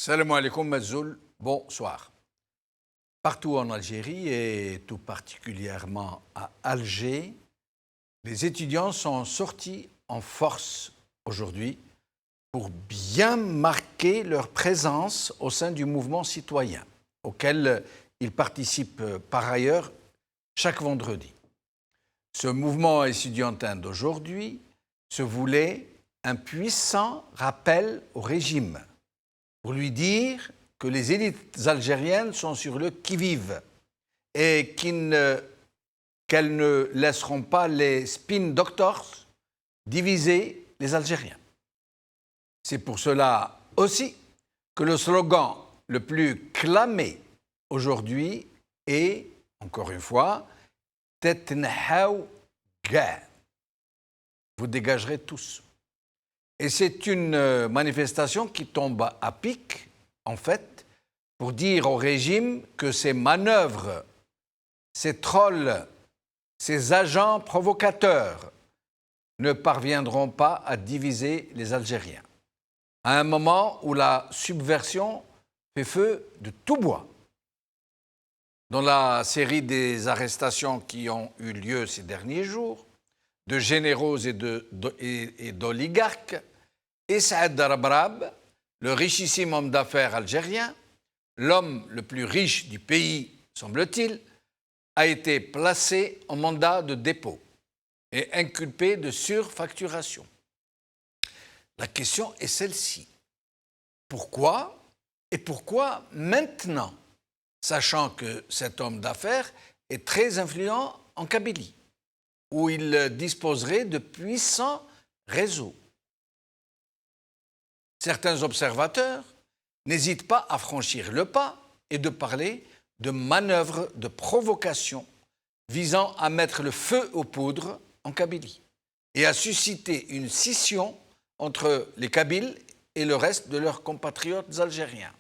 Salam alaikum Mazoul, bonsoir. Partout en Algérie et tout particulièrement à Alger, les étudiants sont sortis en force aujourd'hui pour bien marquer leur présence au sein du mouvement citoyen, auquel ils participent par ailleurs chaque vendredi. Ce mouvement estudiantin d'aujourd'hui se voulait un puissant rappel au régime pour lui dire que les élites algériennes sont sur le qui-vive et qu'elles ne laisseront pas les spin doctors diviser les Algériens. C'est pour cela aussi que le slogan le plus clamé aujourd'hui est, encore une fois, « Tetnhaou ga ». Vous dégagerez tous. Et c'est une manifestation qui tombe à pic, en fait, pour dire au régime que ces manœuvres, ces trolls, ces agents provocateurs ne parviendront pas à diviser les Algériens. À un moment où la subversion fait feu de tout bois. Dans la série des arrestations qui ont eu lieu ces derniers jours, de généraux et d'oligarques, et Saad Darabrab, le richissime homme d'affaires algérien, l'homme le plus riche du pays, semble-t-il, a été placé en mandat de dépôt et inculpé de surfacturation. La question est celle-ci. Pourquoi? Et pourquoi maintenant, sachant que cet homme d'affaires est très influent en Kabylie, où il disposerait de puissants réseaux? Certains observateurs n'hésitent pas à franchir le pas et de parler de manœuvres de provocation visant à mettre le feu aux poudres en Kabylie et à susciter une scission entre les Kabyles et le reste de leurs compatriotes algériens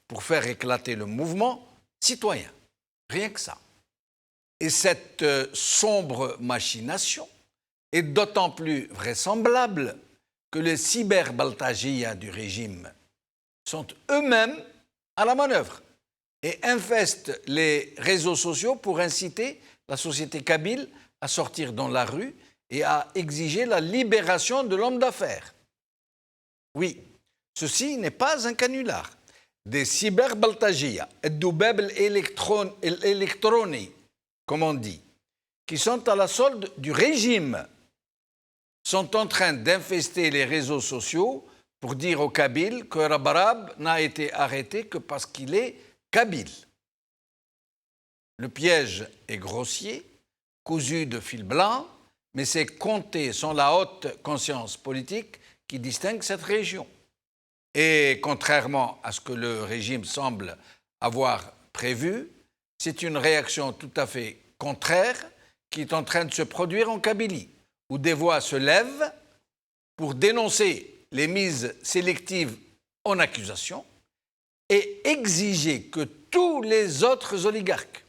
pour faire éclater le mouvement citoyen. Rien que ça. Et cette sombre machination est d'autant plus vraisemblable que les cyberbaltagias du régime sont eux-mêmes à la manœuvre et infestent les réseaux sociaux pour inciter la société kabyle à sortir dans la rue et à exiger la libération de l'homme d'affaires. Oui, ceci n'est pas un canular. Des cyberbaltagias, doubab électroniques, comme on dit, qui sont à la solde du régime, sont en train d'infester les réseaux sociaux pour dire aux Kabyles que Rabarab n'a été arrêté que parce qu'il est Kabyle. Le piège est grossier, cousu de fil blanc, mais c'est compté sans la haute conscience politique qui distingue cette région. Et contrairement à ce que le régime semble avoir prévu, c'est une réaction tout à fait contraire qui est en train de se produire en Kabylie, où des voix se lèvent pour dénoncer les mises sélectives en accusation et exiger que tous les autres oligarques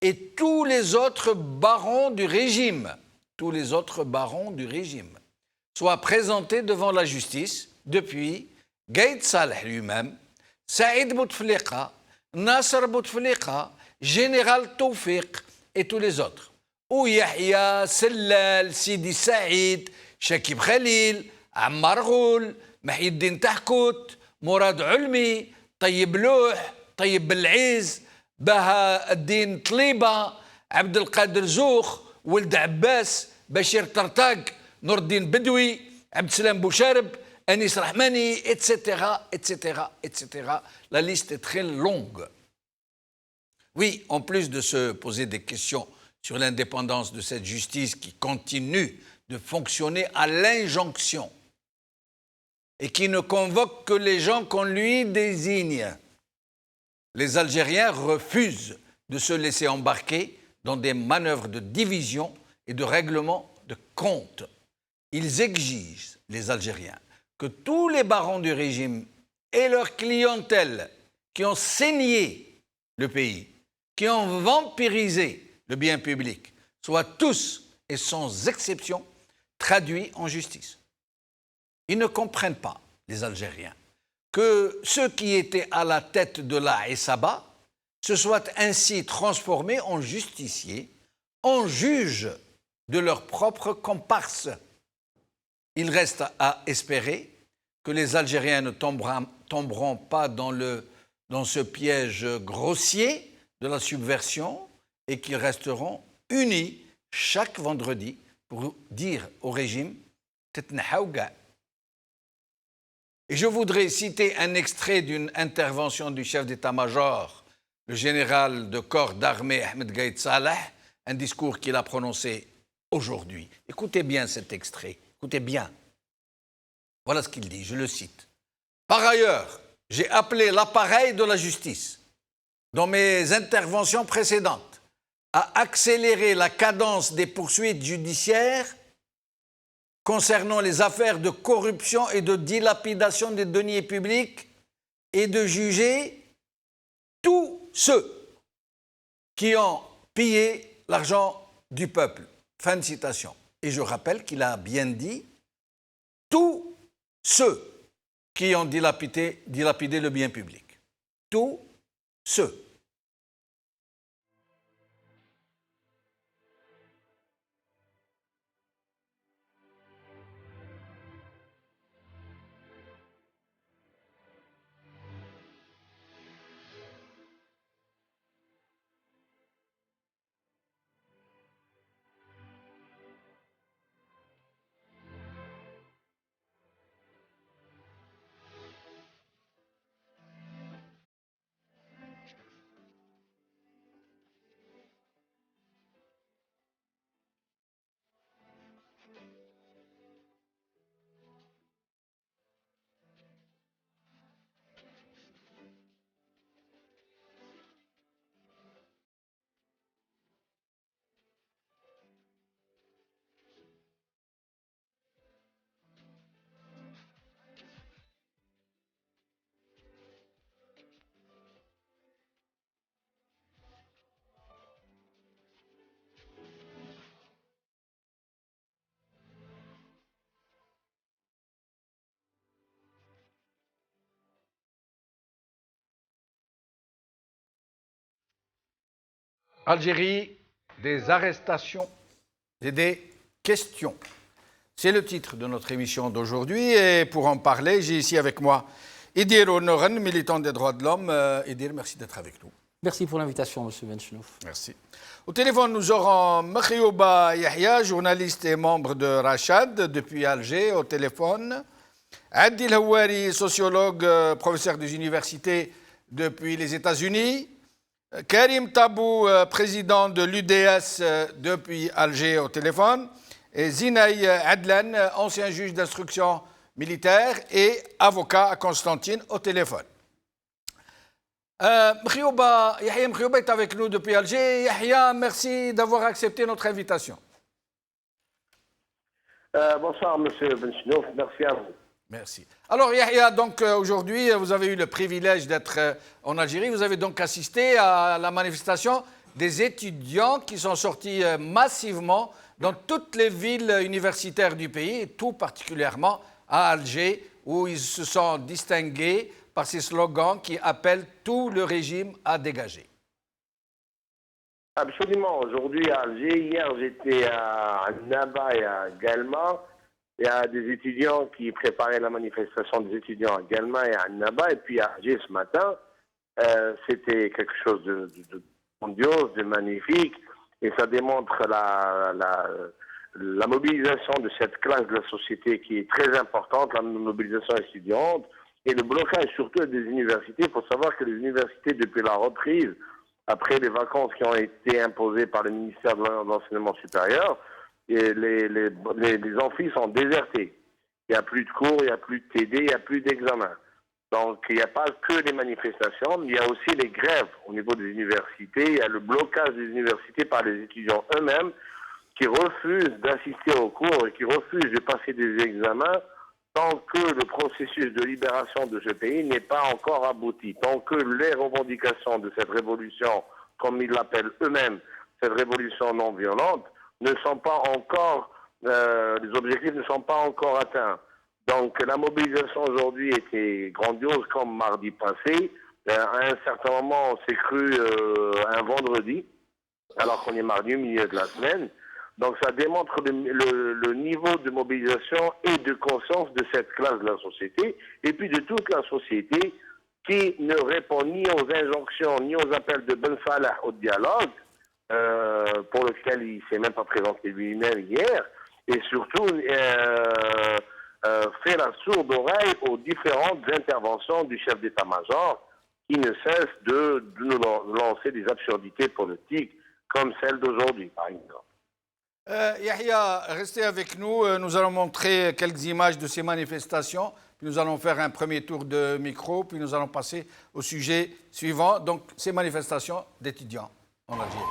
et tous les autres barons du régime, soient présentés devant la justice depuis Gaïd Saleh lui-même, Saïd Bouteflika, Nasser Bouteflika, Général Tawfiq et tous les autres. Ou Yahya, Sellal, Sidi Saïd, Shakib Khalil, Ammar Ghoul, Mahyiddin Tahkout, Mourad Ulmi, Tayyib Louh, Tayyib Bel'Aziz, Baha Ad-Din Tliba, Abdel Qadir Zoukh, Ould Abbas, Bachir Tartag, Nourdin Bedoui, Abdeslam Bouchareb, Anis Rahmani, etc., etc., etc. La liste est très longue. Oui, en plus de se poser des questions sur l'indépendance de cette justice qui continue de fonctionner à l'injonction et qui ne convoque que les gens qu'on lui désigne, les Algériens refusent de se laisser embarquer dans des manœuvres de division et de règlement de comptes. Ils exigent, les Algériens, que tous les barons du régime et leur clientèle qui ont saigné le pays, qui ont vampirisé le bien public, soient tous et sans exception traduits en justice. Ils ne comprennent pas, les Algériens, que ceux qui étaient à la tête de la Issaba se soient ainsi transformés en justiciers, en juges de leurs propres comparses. Il reste à espérer que les Algériens ne tomberont pas dans ce piège grossier de la subversion et qu'ils resteront unis chaque vendredi pour dire au régime « Tetnahaouga ». Et je voudrais citer un extrait d'une intervention du chef d'état-major, le général de corps d'armée Ahmed Gaïd Salah, un discours qu'il a prononcé aujourd'hui. Écoutez bien cet extrait, écoutez bien. Voilà ce qu'il dit, je le cite. « Par ailleurs, j'ai appelé l'appareil de la justice, dans mes interventions précédentes, à accélérer la cadence des poursuites judiciaires concernant les affaires de corruption et de dilapidation des deniers publics et de juger tous ceux qui ont pillé l'argent du peuple. » Fin de citation. Et je rappelle qu'il a bien dit tous ceux qui ont dilapidé le bien public. Tous ceux. Algérie, des arrestations et des questions. C'est le titre de notre émission d'aujourd'hui et pour en parler, j'ai ici avec moi Idir Onoran, militant des droits de l'homme. Idir, merci d'être avec nous. Merci pour l'invitation, M. Benchenouf. Merci. Au téléphone, nous aurons Makhioba Yahya, journaliste et membre de Rachad, depuis Alger, au téléphone. Adil Houari, sociologue, professeur des universités depuis les États-Unis. Karim Tabou, président de l'UDS depuis Alger, au téléphone. Et Zinaï Adlan, ancien juge d'instruction militaire et avocat à Constantine, au téléphone. Yahya Mkhioba est avec nous depuis Alger. Yahya, merci d'avoir accepté notre invitation. Bonsoir, M. Benchenouf. Merci à vous. Merci. Alors, Yahya, donc aujourd'hui, vous avez eu le privilège d'être en Algérie. Vous avez donc assisté à la manifestation des étudiants qui sont sortis massivement dans toutes les villes universitaires du pays, et tout particulièrement à Alger, où ils se sont distingués par ces slogans qui appellent tout le régime à dégager. Absolument. Aujourd'hui à Alger, hier j'étais à Naba et à Galma. Il y a des étudiants qui préparaient la manifestation des étudiants à Galma et à Naba. Et puis à Alger ce matin, c'était quelque chose de grandiose, de magnifique. Et ça démontre la mobilisation de cette classe de la société qui est très importante, la mobilisation étudiante. Et le blocage surtout des universités. Il faut savoir que les universités, depuis la reprise, après les vacances qui ont été imposées par le ministère de l'Enseignement supérieur, et les amphis sont désertés. Il n'y a plus de cours, il n'y a plus de TD, il n'y a plus d'examen. Donc il n'y a pas que les manifestations, mais il y a aussi les grèves au niveau des universités. Il y a le blocage des universités par les étudiants eux-mêmes qui refusent d'assister aux cours et qui refusent de passer des examens tant que le processus de libération de ce pays n'est pas encore abouti, tant que les revendications de cette révolution, comme ils l'appellent eux-mêmes, cette révolution non violente, ne sont pas encore, les objectifs ne sont pas encore atteints. Donc la mobilisation aujourd'hui était grandiose comme mardi passé. À un certain moment, on s'est cru un vendredi, alors qu'on est mardi au milieu de la semaine. Donc ça démontre le niveau de mobilisation et de conscience de cette classe de la société, et puis de toute la société qui ne répond ni aux injonctions, ni aux appels de Ben Salah au dialogue, pour lequel il ne s'est même pas présenté lui-même hier, et surtout fait la sourde oreille aux différentes interventions du chef d'état-major, qui ne cesse de nous lancer des absurdités politiques comme celle d'aujourd'hui, par exemple. Yahya, restez avec nous. Nous allons montrer quelques images de ces manifestations. Puis nous allons faire un premier tour de micro. Puis nous allons passer au sujet suivant. Donc, ces manifestations d'étudiants en Algérie.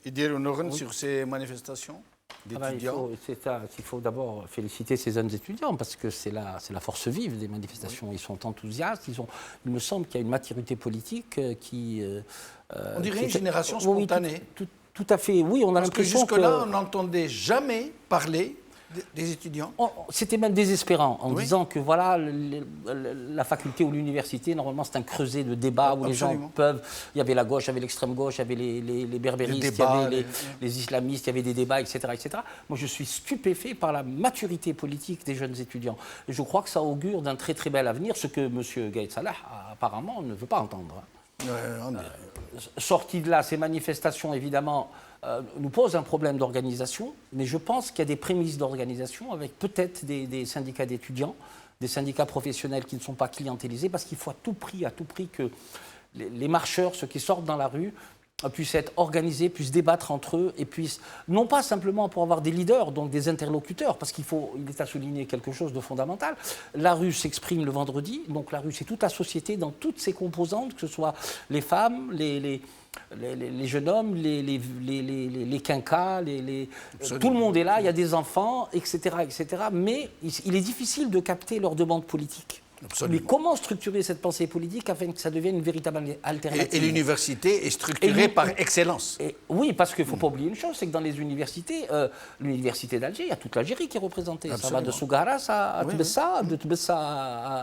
Et dire honorable sur ces manifestations d'étudiants. Il faut d'abord féliciter ces jeunes étudiants parce que c'est la force vive des manifestations. Oui. Ils sont enthousiastes. Il me semble qu'il y a une maturité politique qui... on dirait une génération spontanée. Oui, tout à fait. Oui, on a l'impression que... jusque-là, on n'entendait jamais parler des étudiants. C'était même désespérant en disant que voilà, la faculté ou l'université, normalement, c'est un creuset de débat où les gens peuvent... Il y avait la gauche, il y avait l'extrême gauche, il y avait les berbéristes, il y avait les islamistes, il y avait des débats, etc., etc. Moi, je suis stupéfait par la maturité politique des jeunes étudiants. Et je crois que ça augure d'un très, très bel avenir, ce que M. Gaïd Salah, apparemment, ne veut pas entendre. Sorti de là, ces manifestations, évidemment... nous pose un problème d'organisation, mais je pense qu'il y a des prémices d'organisation avec peut-être des syndicats d'étudiants, des syndicats professionnels qui ne sont pas clientélisés, parce qu'il faut à tout prix que les marcheurs, ceux qui sortent dans la rue, puissent être organisés, puissent débattre entre eux, et puissent, non pas simplement pour avoir des leaders, donc des interlocuteurs, parce il est à souligner quelque chose de fondamental. La rue s'exprime le vendredi, donc la rue c'est toute la société dans toutes ses composantes, que ce soit les femmes, les jeunes hommes, les quinquas, tout le monde est là, il y a des enfants, etc., etc. Mais il est difficile de capter leurs demandes politiques. Absolument. Mais comment structurer cette pensée politique afin que ça devienne une véritable alternative ? Et l'université est structurée par excellence. Oui, parce qu'il ne faut pas oublier une chose, c'est que dans les universités, l'université d'Alger, il y a toute l'Algérie qui est représentée. Absolument. Ça va de Sougaras à Tbessa, de Tbessa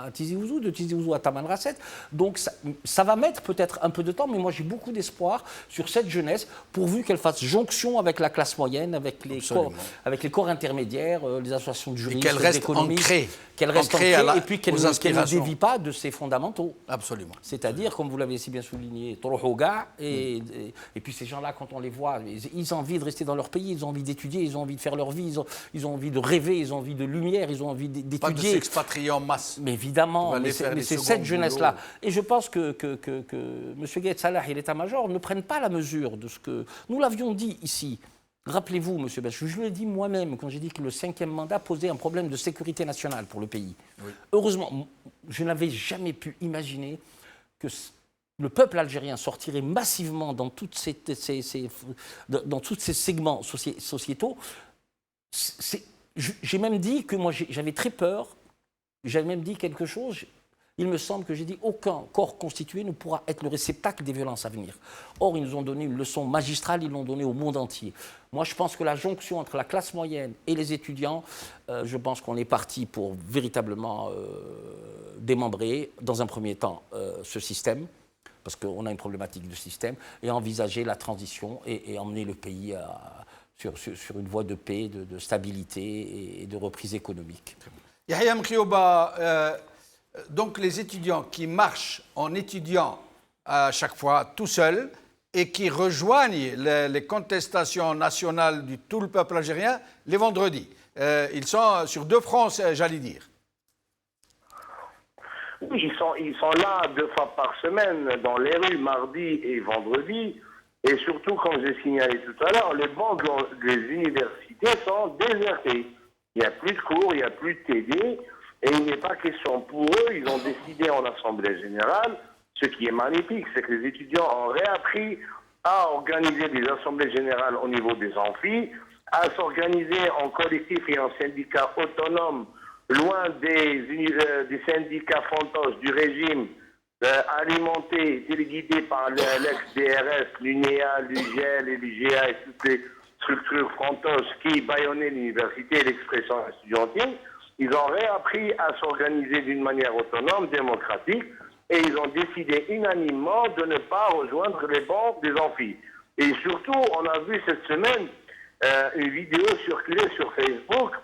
à Tizi Ouzou, de Tizi Ouzou à Tamanrasset. Donc ça va mettre peut-être un peu de temps, mais moi j'ai beaucoup d'espoir sur cette jeunesse, pourvu qu'elle fasse jonction avec la classe moyenne, avec les corps intermédiaires, les associations de juristes, d'économistes. Qu'elle reste ancrée et puis qu'elle ne dévie pas de ses fondamentaux. Absolument. C'est-à-dire, comme vous l'avez si bien souligné, Torohoga, et puis ces gens-là, quand on les voit, ils ont envie de rester dans leur pays, ils ont envie d'étudier, ils ont envie de faire leur vie, ils ont envie de rêver, ils ont envie de lumière, ils ont envie d'étudier. Pas de s'expatrier en masse. Mais évidemment, mais c'est cette jeunesse-là. Et je pense que M. Gaïd Salah et l'état-major ne prennent pas la mesure de ce que... Nous l'avions dit ici. Rappelez-vous, M. Bachou, je l'ai dit moi-même quand j'ai dit que le 5e mandat posait un problème de sécurité nationale pour le pays. Oui. Heureusement, je n'avais jamais pu imaginer que le peuple algérien sortirait massivement dans tous ces segments sociétaux. J'ai même dit que moi j'avais très peur, j'avais même dit quelque chose. Il me semble que j'ai dit aucun corps constitué ne pourra être le réceptacle des violences à venir. Or, ils nous ont donné une leçon magistrale, ils l'ont donnée au monde entier. Moi, je pense que la jonction entre la classe moyenne et les étudiants, je pense qu'on est parti pour véritablement démembrer, dans un premier temps, ce système, parce qu'on a une problématique de système, et envisager la transition et emmener le pays sur une voie de paix, de stabilité et de reprise économique. Yahya Mkhioba, donc les étudiants qui marchent en étudiant à chaque fois tout seuls et qui rejoignent les contestations nationales de tout le peuple algérien les vendredis. Ils sont sur 2 fronts, j'allais dire. Oui, ils sont là 2 fois par semaine dans les rues, mardi et vendredi. Et surtout, comme j'ai signalé tout à l'heure, les bancs des universités sont désertés. Il n'y a plus de cours, il n'y a plus de TD. Et il n'est pas question pour eux, ils ont décidé en Assemblée générale, ce qui est magnifique, c'est que les étudiants ont réappris à organiser des assemblées générales au niveau des amphis, à s'organiser en collectif et en syndicat autonome, loin des syndicats fantoches du régime, alimentés, téléguidés par l'ex-DRS, l'UNEA, l'UGL et l'UGA et toutes les structures fantoches qui bâillonnaient l'université et l'expression estudiantine. Ils ont réappris à s'organiser d'une manière autonome, démocratique, et ils ont décidé unanimement de ne pas rejoindre les bancs des amphis. Et surtout, on a vu cette semaine une vidéo circuler sur Facebook,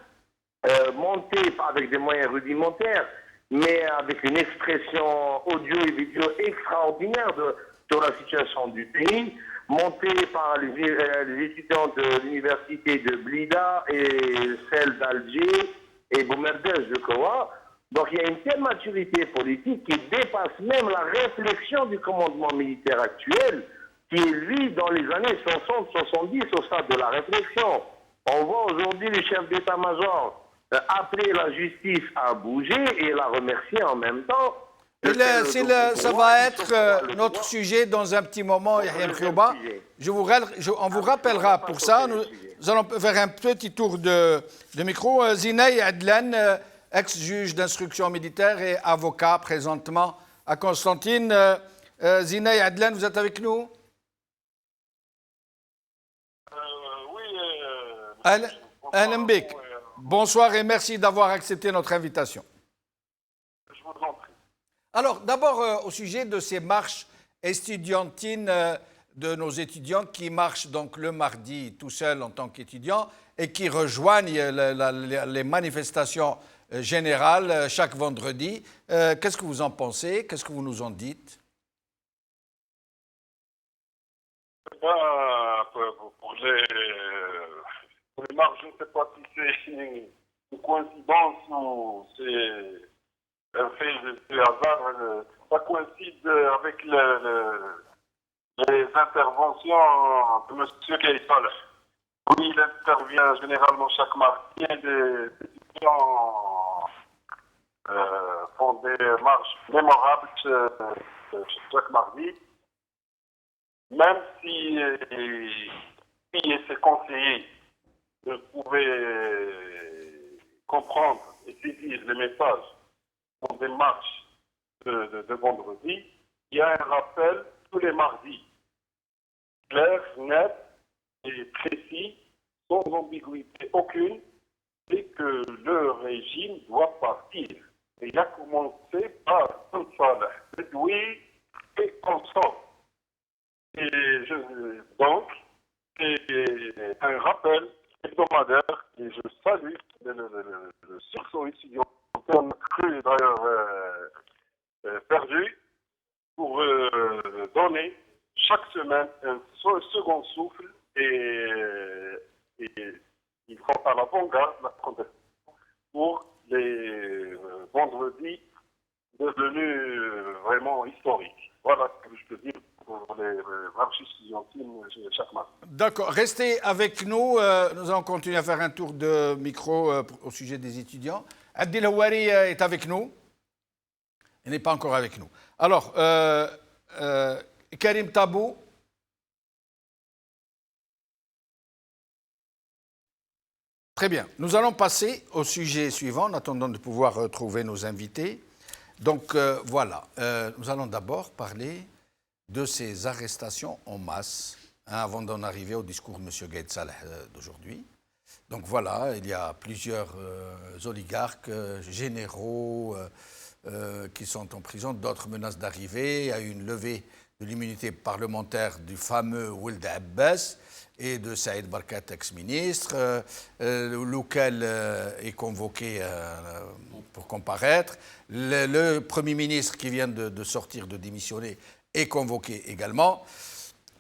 montée avec des moyens rudimentaires, mais avec une expression audio et vidéo extraordinaire de la situation du pays, montée par les étudiants de l'université de Blida et celle d'Alger, et Boumerdès de Kowa. Donc il y a une telle maturité politique qui dépasse même la réflexion du commandement militaire actuel, qui est lui dans les années 60-70 au stade de la réflexion. On voit aujourd'hui le chef d'état-major appeler la justice à bouger et la remercier en même temps. Ça va être notre sujet dans un petit moment, Yahya Mkhioba. On vous rappellera pour ça. Nous allons faire un petit tour de micro. Zinay Adlan, ex-juge d'instruction militaire et avocat présentement à Constantine. Zinay Adlan, vous êtes avec nous? Oui. Ahlan bik. Bonsoir et merci d'avoir accepté notre invitation. Je vous en prie. Alors, d'abord, au sujet de ces marches estudiantines de nos étudiants qui marchent donc le mardi tout seuls en tant qu'étudiants et qui rejoignent les manifestations générales chaque vendredi. Qu'est-ce que vous en pensez? Qu'est-ce que vous nous en dites? Pour les marches, je ne sais pas si c'est une coïncidence ou c'est un fait de hasard. Ça coïncide avec les interventions de M. Keïtal. Oui, il intervient généralement chaque mardi. Des étudiants font des marches mémorables chaque mardi. Même si ses conseillers ne pouvaient comprendre et saisir les messages dans des marches de vendredi, il y a un rappel tous les mardis, clair, net et précis, sans ambiguïté aucune, c'est que le régime doit partir. Et il a commencé par Salah, Bedoui et consort. Donc, c'est un rappel hebdomadaire et je salue le sursaut étudiant qu'on a cru d'ailleurs perdu pour donner chaque semaine un second souffle et ils sont à l'avant-garde de la contestation pour les vendredis devenus vraiment historiques. Voilà ce que je peux dire pour pour les 26 estudiantines chaque matin. D'accord. Restez avec nous. Nous allons continuer à faire un tour de micro au sujet des étudiants. Abdel Houari est avec nous. Il n'est pas encore avec nous. Alors, Karim Tabou. Très bien. Nous allons passer au sujet suivant en attendant de pouvoir retrouver nos invités. Donc voilà, nous allons d'abord parler de ces arrestations en masse, avant d'en arriver au discours de M. Gaïd Salah d'aujourd'hui. Donc voilà, il y a plusieurs oligarques, généraux qui sont en prison, d'autres menacent d'arriver. Il y a eu une levée de l'immunité parlementaire du fameux Ould Abbas et de Saïd Barkat, ex-ministre, lequel est convoqué pour comparaître. Le Premier ministre qui vient de sortir, de démissionner, est convoqué également.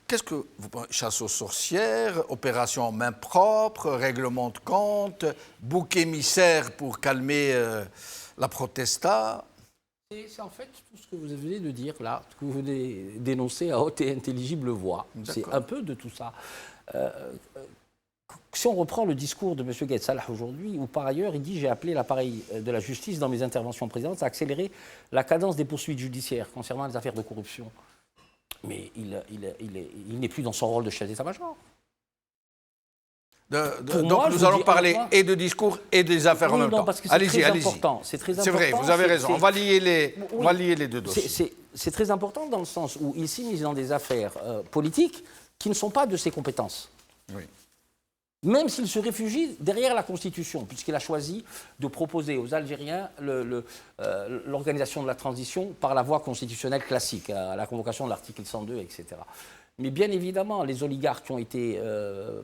Qu'est-ce que vous pensez? Chasse aux sorcières, opération en main propre, règlement de compte, bouc émissaire pour calmer la protesta? C'est en fait tout ce que vous venez de dire là, ce que vous venez d'énoncer à haute et intelligible voix. C'est un peu de tout ça. Si on reprend le discours de M. Gaïd Salah aujourd'hui, où par ailleurs il dit « J'ai appelé l'appareil de la justice dans mes interventions précédentes à accélérer la cadence des poursuites judiciaires concernant les affaires de corruption ». Mais il n'est plus dans son rôle de chef d'état-major. Donc nous allons parler et de discours et des affaires en même temps. Allez-y, allez-y. C'est vrai, vous avez raison. On va lier les deux dossiers. C'est très important dans le sens où il s'immisce dans des affaires politiques qui ne sont pas de ses compétences. Oui. Même s'il se réfugie derrière la Constitution, puisqu'il a choisi de proposer aux Algériens l'organisation de la transition par la voie constitutionnelle classique, à la convocation de l'article 102, etc. Mais bien évidemment, les oligarques qui ont été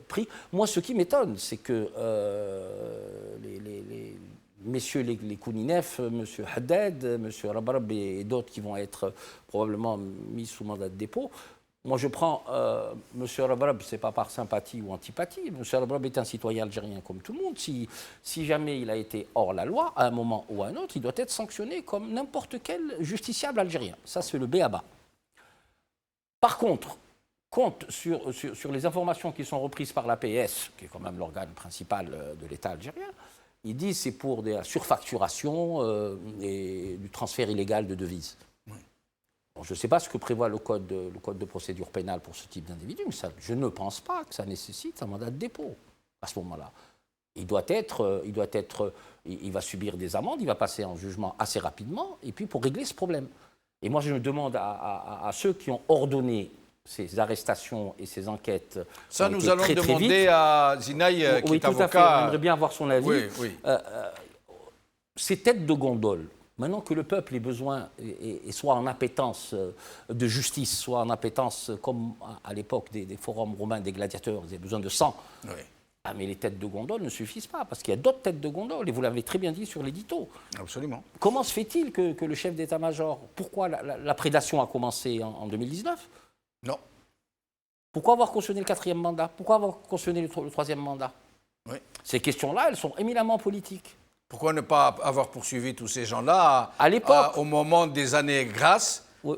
pris... Moi, ce qui m'étonne, c'est que messieurs les Kouninef, M. Haddad, M. Rabrab et d'autres qui vont être probablement mis sous mandat de dépôt... Moi, je prends M. Rabrab, ce n'est pas par sympathie ou antipathie. M. Rabrab est un citoyen algérien comme tout le monde. Si jamais il a été hors la loi, à un moment ou à un autre, il doit être sanctionné comme n'importe quel justiciable algérien. Ça, c'est le b.a.-ba. Par contre, compte sur les informations qui sont reprises par l'APS, qui est quand même l'organe principal de l'État algérien, ils disent que c'est pour des surfacturations et du transfert illégal de devises. Je ne sais pas ce que prévoit le code de procédure pénale pour ce type d'individu, mais ça, je ne pense pas que ça nécessite un mandat de dépôt à ce moment-là. Il va subir des amendes, il va passer en jugement assez rapidement, et puis pour régler ce problème. Et moi, je me demande à ceux qui ont ordonné ces arrestations et ces enquêtes. Ça, nous allons demander à Zinaï, qui est avocat. Oui, tout à fait. J'aimerais bien avoir son avis. Oui. Ces têtes de gondole. Maintenant que le peuple ait besoin, et soit en appétence de justice, soit en appétence, comme à l'époque des forums romains des gladiateurs, ils avaient besoin de sang. Oui. Ah, mais les têtes de gondole ne suffisent pas, parce qu'il y a d'autres têtes de gondole, et vous l'avez très bien dit sur l'édito. Absolument. Comment se fait-il que le chef d'état-major, pourquoi la prédation a commencé en 2019 ? Non. Pourquoi avoir cautionné le 4e mandat ? Pourquoi avoir cautionné le 3e mandat ? Oui. Ces questions-là, elles sont éminemment politiques. Pourquoi ne pas avoir poursuivi tous ces gens-là à l'époque, au moment des années grasses où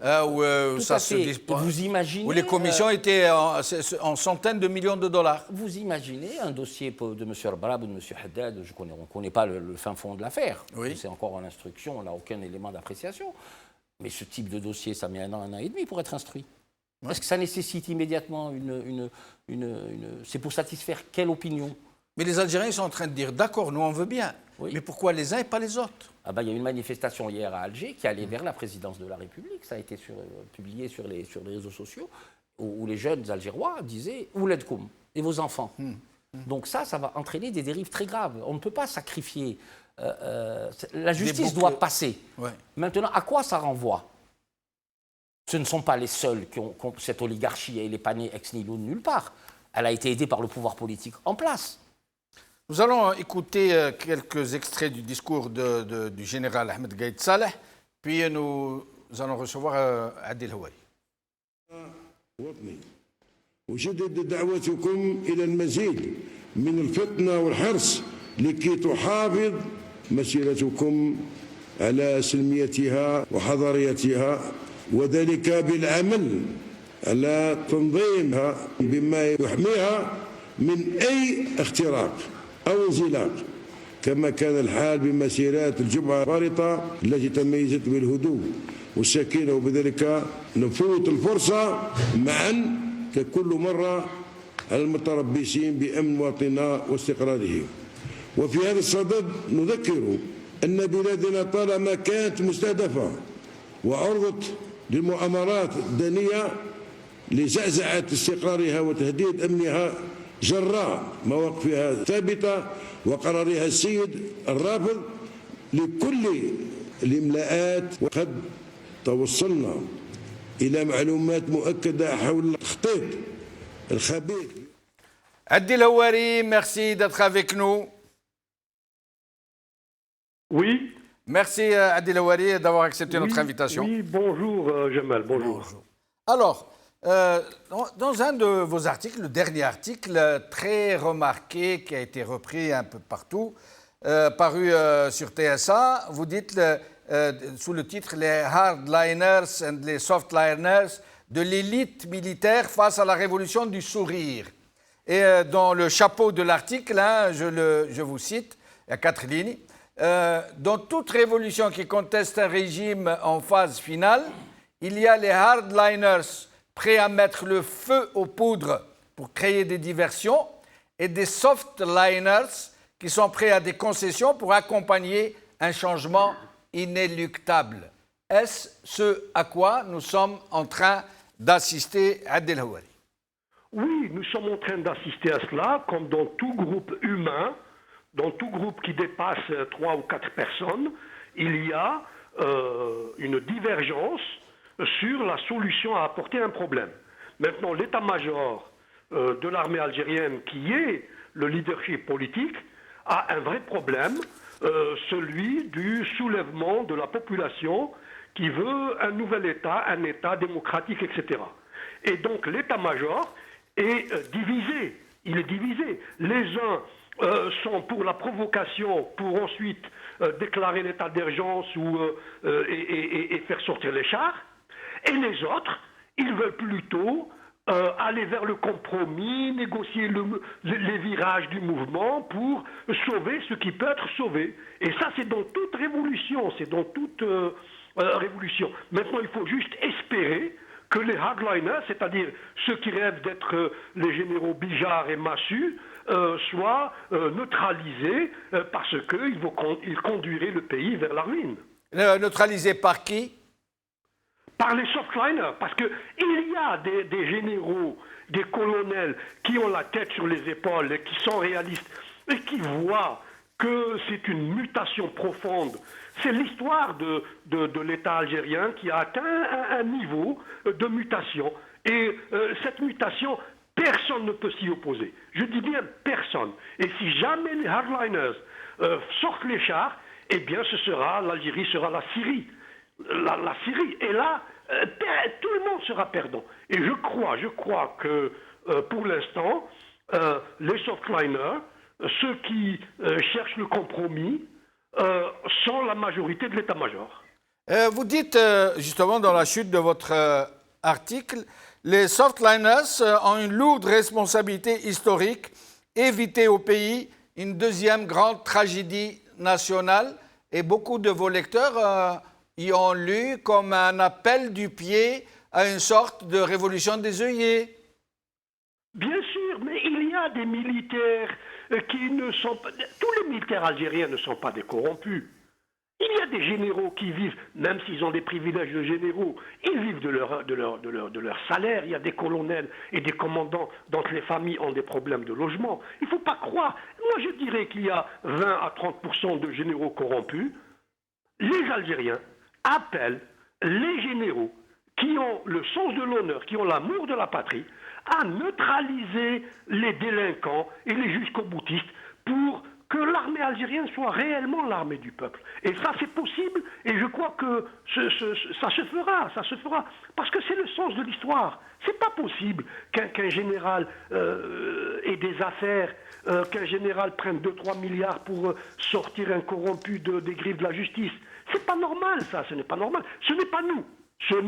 ça se dispose, vous imaginez, où les commissions étaient en centaines de millions de dollars. Vous imaginez un dossier de M. Rabrab ou de M. Haddad, on ne connaît pas le fin fond de l'affaire, oui. C'est encore en instruction, on n'a aucun élément d'appréciation. Mais ce type de dossier, ça met un an et demi pour être instruit. Oui. Est-ce que ça nécessite immédiatement c'est pour satisfaire quelle opinion ? Mais les Algériens sont en train de dire, d'accord, nous on veut bien, oui. Mais pourquoi les uns et pas les autres ? Il y a eu une manifestation hier à Alger qui allait vers la présidence de la République, ça a été publié sur les réseaux sociaux, où les jeunes Algérois disaient « Ouledkoum » et vos enfants. Donc ça va entraîner des dérives très graves. On ne peut pas sacrifier. La justice doit passer. Ouais. Maintenant, à quoi ça renvoie ? Ce ne sont pas les seuls qui ont cette oligarchie, elle n'est pas née ex nihilo nulle part. Elle a été aidée par le pouvoir politique en place. Nous allons écouter quelques extraits du discours du général Ahmed Gaïd Salah, puis nous allons recevoir Adil Houari. أجدد دعوتكم إلى المزيد من الفطنة والحرص لكي تحافظ مسيرتكم على سلميتها وحضاريتها وذلك بالعمل على تنظيمها بما يحميها من أي اختراق أو انزلاق، كما كان الحال بمسيرات الجمعة الفارطة التي تميزت بالهدوء والسكينة، وبذلك نفوت الفرصة معا ككل مرة على المتربصين بأمن مواطننا واستقراره. وفي هذا الصدد نذكر أن بلادنا طالما كانت مستهدفة وعرضت للمؤامرات الدنية لزعزعة استقرارها وتهديد أمنها جراء مواقفها الثابتة وقرارها السيد الرافض لكل الإملاءات. وقد توصلنا إلى معلومات مؤكدة حول التخطيط الخبيث. Adil Houari, merci d'être avec nous. Oui. Merci Adil Houari d'avoir accepté notre invitation. Oui, bonjour Jamal, bonjour. Alors, dans un de vos articles, le dernier article très remarqué qui a été repris un peu partout, paru sur TSA, vous dites sous le titre « Les hardliners et les softliners de l'élite militaire face à la révolution du sourire ». Et dans le chapeau de l'article, je vous cite, il y a 4 lignes, dans toute révolution qui conteste un régime en phase finale, il y a les hardliners prêts à mettre le feu aux poudres pour créer des diversions et des softliners qui sont prêts à des concessions pour accompagner un changement inéluctable. Est-ce ce à quoi nous sommes en train d'assister à Adil Houari? Oui, nous sommes en train d'assister à cela, comme dans tout groupe humain, dans tout groupe qui dépasse 3 ou 4 personnes, il y a une divergence sur la solution à apporter à un problème. Maintenant, l'état-major de l'armée algérienne, qui est le leadership politique, a un vrai problème, celui du soulèvement de la population qui veut un nouvel État, un État démocratique, etc. Et donc l'état-major est divisé, il est divisé. Les uns sont pour la provocation, pour ensuite déclarer l'état d'urgence et faire sortir les chars, et les autres, ils veulent plutôt aller vers le compromis, négocier les virages du mouvement pour sauver ce qui peut être sauvé. Et ça, c'est dans toute révolution, c'est dans toute révolution. Maintenant, il faut juste espérer que les hardliners, c'est-à-dire ceux qui rêvent d'être les généraux Bijar et Massu, soient neutralisés parce qu'ils conduiraient le pays vers la ruine. Neutralisés par qui? Par les softliners, parce qu'il y a des généraux, des colonels qui ont la tête sur les épaules et qui sont réalistes et qui voient que c'est une mutation profonde. C'est l'histoire de l'État algérien qui a atteint un niveau de mutation. Et cette mutation, personne ne peut s'y opposer. Je dis bien personne. Et si jamais les hardliners sortent les chars, eh bien l'Algérie sera la Syrie. La Syrie. Et là, tout le monde sera perdant. Et je crois que pour l'instant, les softliners, ceux qui cherchent le compromis, sont la majorité de l'état-major. Vous dites justement dans la chute de votre article, les softliners ont une lourde responsabilité historique, éviter au pays une deuxième grande tragédie nationale, et beaucoup de vos lecteurs y ont lu comme un appel du pied à une sorte de révolution des œillets. Bien sûr, mais il y a des militaires qui ne sont pas... Tous les militaires algériens ne sont pas des corrompus. Il y a des généraux qui vivent, même s'ils ont des privilèges de généraux, ils vivent de leur salaire. Il y a des colonels et des commandants dont les familles ont des problèmes de logement. Il ne faut pas croire. Moi, je dirais qu'il y a 20 à 30% de généraux corrompus. Les Algériens appellent les généraux qui ont le sens de l'honneur, qui ont l'amour de la patrie, à neutraliser les délinquants et les jusqu'au-boutistes pour que l'armée algérienne soit réellement l'armée du peuple. Et ça, c'est possible, et je crois que ça se fera, parce que c'est le sens de l'histoire. C'est pas possible qu'un général ait des affaires, qu'un général prenne 2-3 milliards pour sortir un corrompu des griffes de la justice. C'est pas normal, ça, ce n'est pas normal. Ce n'est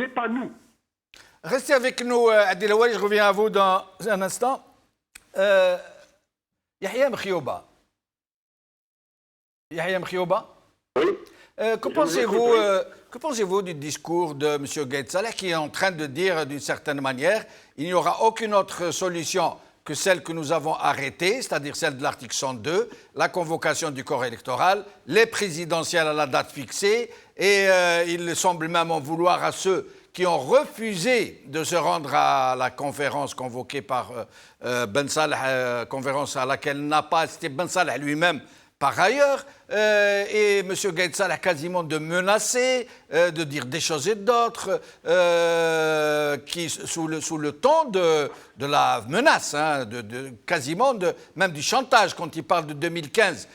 pas nous. Restez avec nous, Adil Awali, je reviens à vous dans un instant. Yahya Mkhioba. Yahya Mkhioba. Oui. Que pensez-vous du discours de M. Gaïd Salah qui est en train de dire d'une certaine manière il n'y aura aucune autre solution que celle que nous avons arrêtée, c'est-à-dire celle de l'article 102, la convocation du corps électoral, les présidentielles à la date fixée, et il semble même en vouloir à ceux qui ont refusé de se rendre à la conférence convoquée par Ben Salah, conférence à laquelle n'a pas assisté Ben Salah lui-même par ailleurs, et M. Gaïd Salah quasiment de menacer, de dire des choses et d'autres, qui sous le ton de la menace, hein, quasiment même du chantage quand il parle de 2015,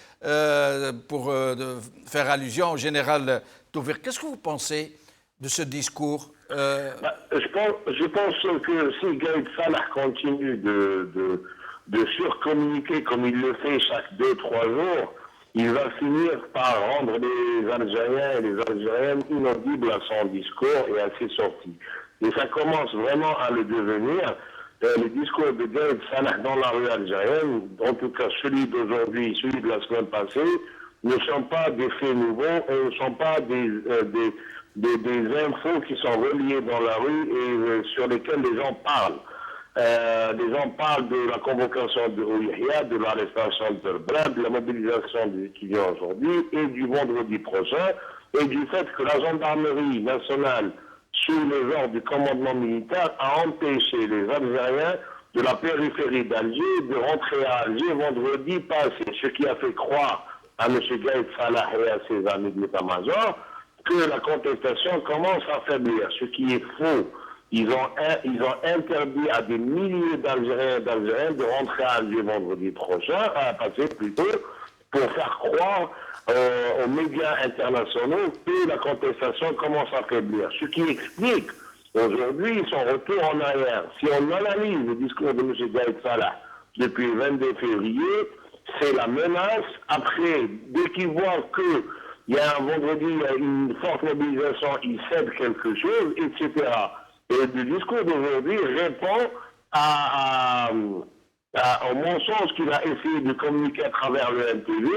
pour faire allusion au général Toufir. Qu'est-ce que vous pensez de ce discours Je pense que si Gaïd Salah continue de surcommuniquer comme il le fait chaque 2-3 jours, il va finir par rendre les Algériens et les Algériennes inaudibles à son discours et à ses sorties. Et ça commence vraiment à le devenir. Les discours de Gaïd Salah dans la rue algérienne, en tout cas celui d'aujourd'hui, celui de la semaine passée, ne sont pas des faits nouveaux et ne sont pas des infos qui sont reliées dans la rue et sur lesquelles les gens parlent. Les gens parlent de la convocation de Yahya, de l'arrestation de Terbrad, de la mobilisation des étudiants aujourd'hui et du vendredi prochain, et du fait que la gendarmerie nationale, sous les ordres du commandement militaire, a empêché les Algériens de la périphérie d'Alger de rentrer à Alger vendredi passé, ce qui a fait croire à M. Gaïd Salah et à ses amis de l'état-major que la contestation commence à faiblir, ce qui est faux. Ils ont interdit à des milliers d'Algériens et d'Algériennes de rentrer à Alger vendredi prochain, à passer plutôt, pour faire croire aux médias internationaux que la contestation commence à faiblir. Ce qui explique aujourd'hui son retour en arrière. Si on analyse le discours de M. Gaïd Salah depuis le 22 février, c'est la menace. Après, dès qu'il voit qu'il y a un vendredi, il y a une forte mobilisation, il cède quelque chose, etc. Et le discours d'aujourd'hui répond au mensonge qu'il a essayé de communiquer à travers le MTV,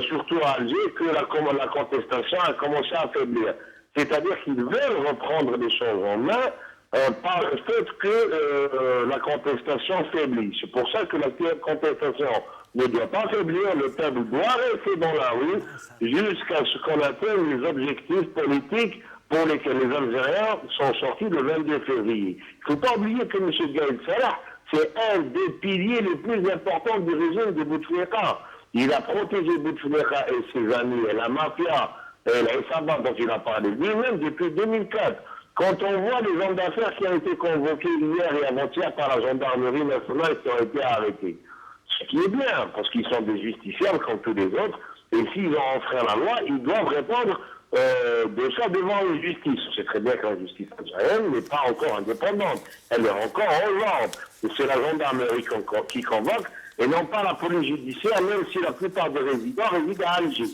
surtout à Alger, que la contestation a commencé à faiblir. C'est-à-dire qu'ils veulent reprendre les choses en main par le fait que la contestation faiblit. C'est pour ça que la contestation ne doit pas faiblir, le peuple doit rester dans la rue jusqu'à ce qu'on atteigne les objectifs politiques pour lesquels les Algériens sont sortis le 22 février. Il ne faut pas oublier que M. Gaïd Salah, c'est un des piliers les plus importants du régime de Bouteflika. Il a protégé Bouteflika et ses amis, et la mafia, et la Issaba dont il a parlé lui-même depuis 2004. Quand on voit les hommes d'affaires qui ont été convoqués hier et avant-hier par la gendarmerie nationale qui ont été arrêtés, ce qui est bien, parce qu'ils sont des justiciables comme tous les autres, et s'ils ont enfreint la loi, ils doivent répondre de ça devant une justice. On sait très bien que la justice algérienne n'est pas encore indépendante. Elle est encore en ordre. Et c'est la gendarmerie qui convoque et non pas la police judiciaire, même si la plupart des résidents résident à Alger.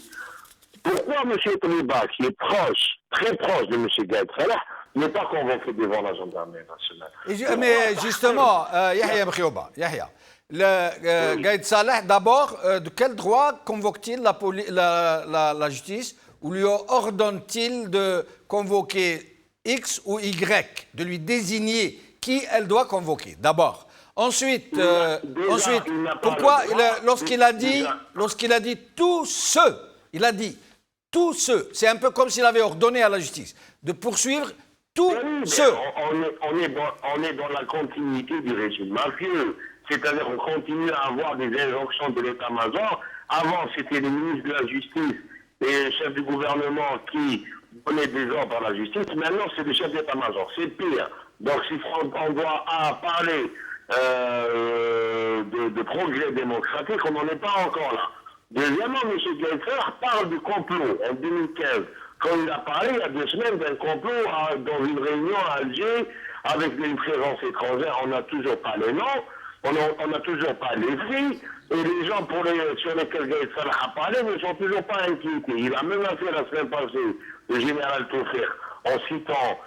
Pourquoi M. Taliba, qui est proche, très proche de M. Gaïd Salah, n'est pas convoqué devant la gendarmerie nationale? Mais justement, Yahya Mkhioba, Gaïd Salah, d'abord, de quel droit convoque-t-il la justice ou lui ordonne-t-il de convoquer X ou Y, de lui désigner qui elle doit convoquer, d'abord. Ensuite, pourquoi, lorsqu'il a dit tous ceux, il a dit tous ceux, c'est un peu comme s'il avait ordonné à la justice de poursuivre tous ceux. On est dans la continuité du régime mafieux, c'est-à-dire qu'on continue à avoir des injonctions de l'état-major. Avant, c'était les ministres de la Justice et le chef du gouvernement qui donnait des ordres à la justice. Maintenant, c'est le chef d'état-major. C'est pire. Donc, si on doit parler de progrès démocratique, on n'en est pas encore là. Deuxièmement, M. Gaïd Salah parle du complot en 2015. Quand il a parlé il y a 2 semaines d'un complot dans une réunion à Alger avec une présence étrangère, on n'a toujours pas les noms, on n'a toujours pas les faits. Et les gens sur lesquels Gaïd Salah a parlé ne sont toujours pas inquiétés. Il a menacé la semaine passée le général Toufir en citant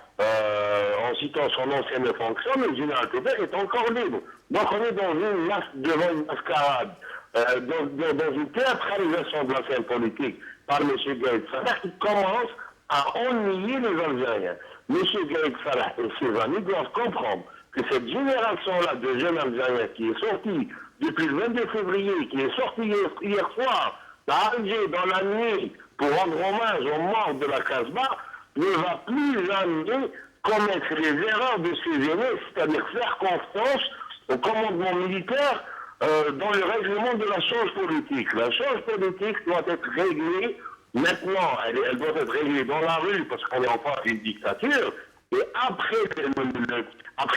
citant son ancienne fonction, mais le général Tebet est encore libre. Donc on est devant une mascarade, dans une théâtralisation de la scène politique par M. Gaïd Salah qui commence à ennuyer les Algériens. M. Gaïd Salah et ses amis doivent comprendre que cette génération-là de jeunes Algériens qui est sortie depuis le 22 février, qui est sortie hier soir à Alger dans la nuit pour rendre hommage aux morts de la Casbah, ne va plus jamais commettre les erreurs de ses aînés, c'est-à-dire faire confiance au commandement militaire dans le règlement de la chose politique. La chose politique doit être réglée maintenant, elle doit être réglée dans la rue parce qu'on est en face d'une dictature, et après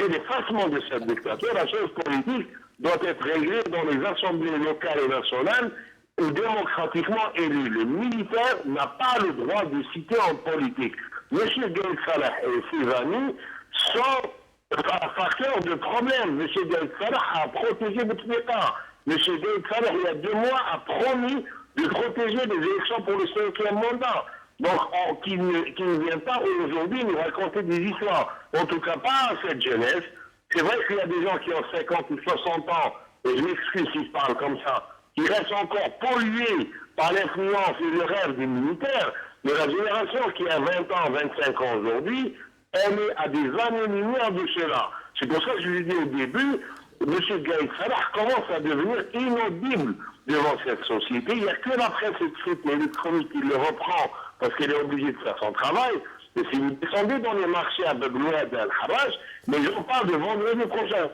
l'effacement de cette dictature, la chose politique doit être réglée dans les assemblées locales et nationales ou démocratiquement élus. Le militaire n'a pas le droit de citer en politique. M. Gaïd Salah et ses amis sont un facteur de problème. M. Gaïd Salah a protégé Bouteflika. M. Gaïd Salah, il y a 2 mois, a promis de protéger les élections pour le 5e mandat. Donc, qui ne vient pas aujourd'hui nous raconter des histoires. En tout cas, pas à cette jeunesse. C'est vrai qu'il y a des gens qui ont 50 ou 60 ans, et je m'excuse si je parle comme ça, qui restent encore pollués par l'influence et le rêve des militaires, mais la génération qui a 20 ans, 25 ans aujourd'hui, elle est à des années-lumière de cela. C'est pour ça que je l'ai dit au début, M. Gaïd Salah commence à devenir inaudible devant cette société. Il n'y a que la presse électronique qui le reprend parce qu'elle est obligée de faire son travail. Et si vous descendez dans les marchés à Begloued et Al-Harraj, les gens parlent de vendredi prochain.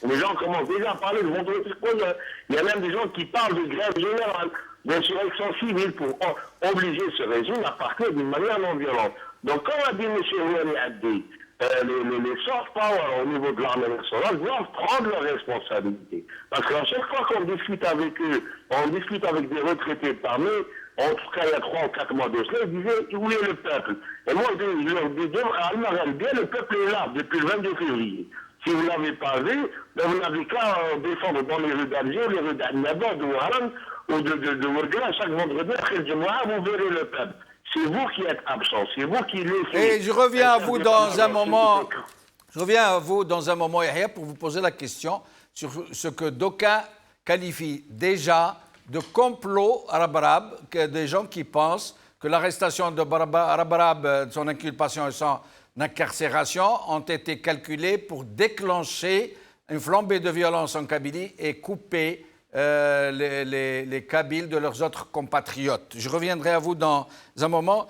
Les gens commencent déjà à parler de vendredi prochain. Il y a même des gens qui parlent de grève générale, d'insurrection civile pour obliger ce régime à partir d'une manière non violente. Donc, comme a dit M. Ouali Addi, les soft power au niveau de l'armée nationale doivent prendre leurs responsabilités. Parce qu'à chaque fois qu'on discute avec eux, on discute avec des retraités parmi eux, en tout cas il y a 3 ou 4 mois de cela, ils disaient où est le peuple. Et moi je leur dis, le peuple est là depuis le 22 février. Si vous ne l'avez pas vu, ben vous n'avez qu'à descendre dans les rues d'Alger, les rues d'Annaba, de Ouaran ou de Ouargla chaque vendredi après le Jumu'ah, vous verrez le peuple. C'est vous qui êtes absent, c'est vous qui laissez... Et je reviens à vous dans un moment, Yahya, pour vous poser la question sur ce que d'aucuns qualifient déjà de complot arabe, des gens qui pensent que l'arrestation de Arabarab, son inculpation et son incarcération ont été calculées pour déclencher une flambée de violence en Kabylie et couper les Kabyles de leurs autres compatriotes. Je reviendrai à vous dans un moment.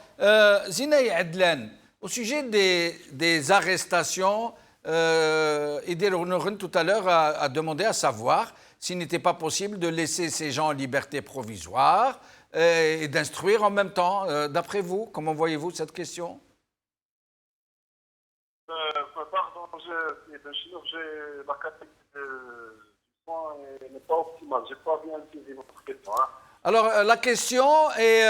Zinay Adlan, au sujet des arrestations, Idil Honorin tout à l'heure a demandé à savoir s'il n'était pas possible de laisser ces gens en liberté provisoire et d'instruire en même temps. D'après vous, comment voyez-vous cette question? Pardon, la qualité du son n'est pas optimale. Je n'ai pas bien saisi votre question. Alors, la question est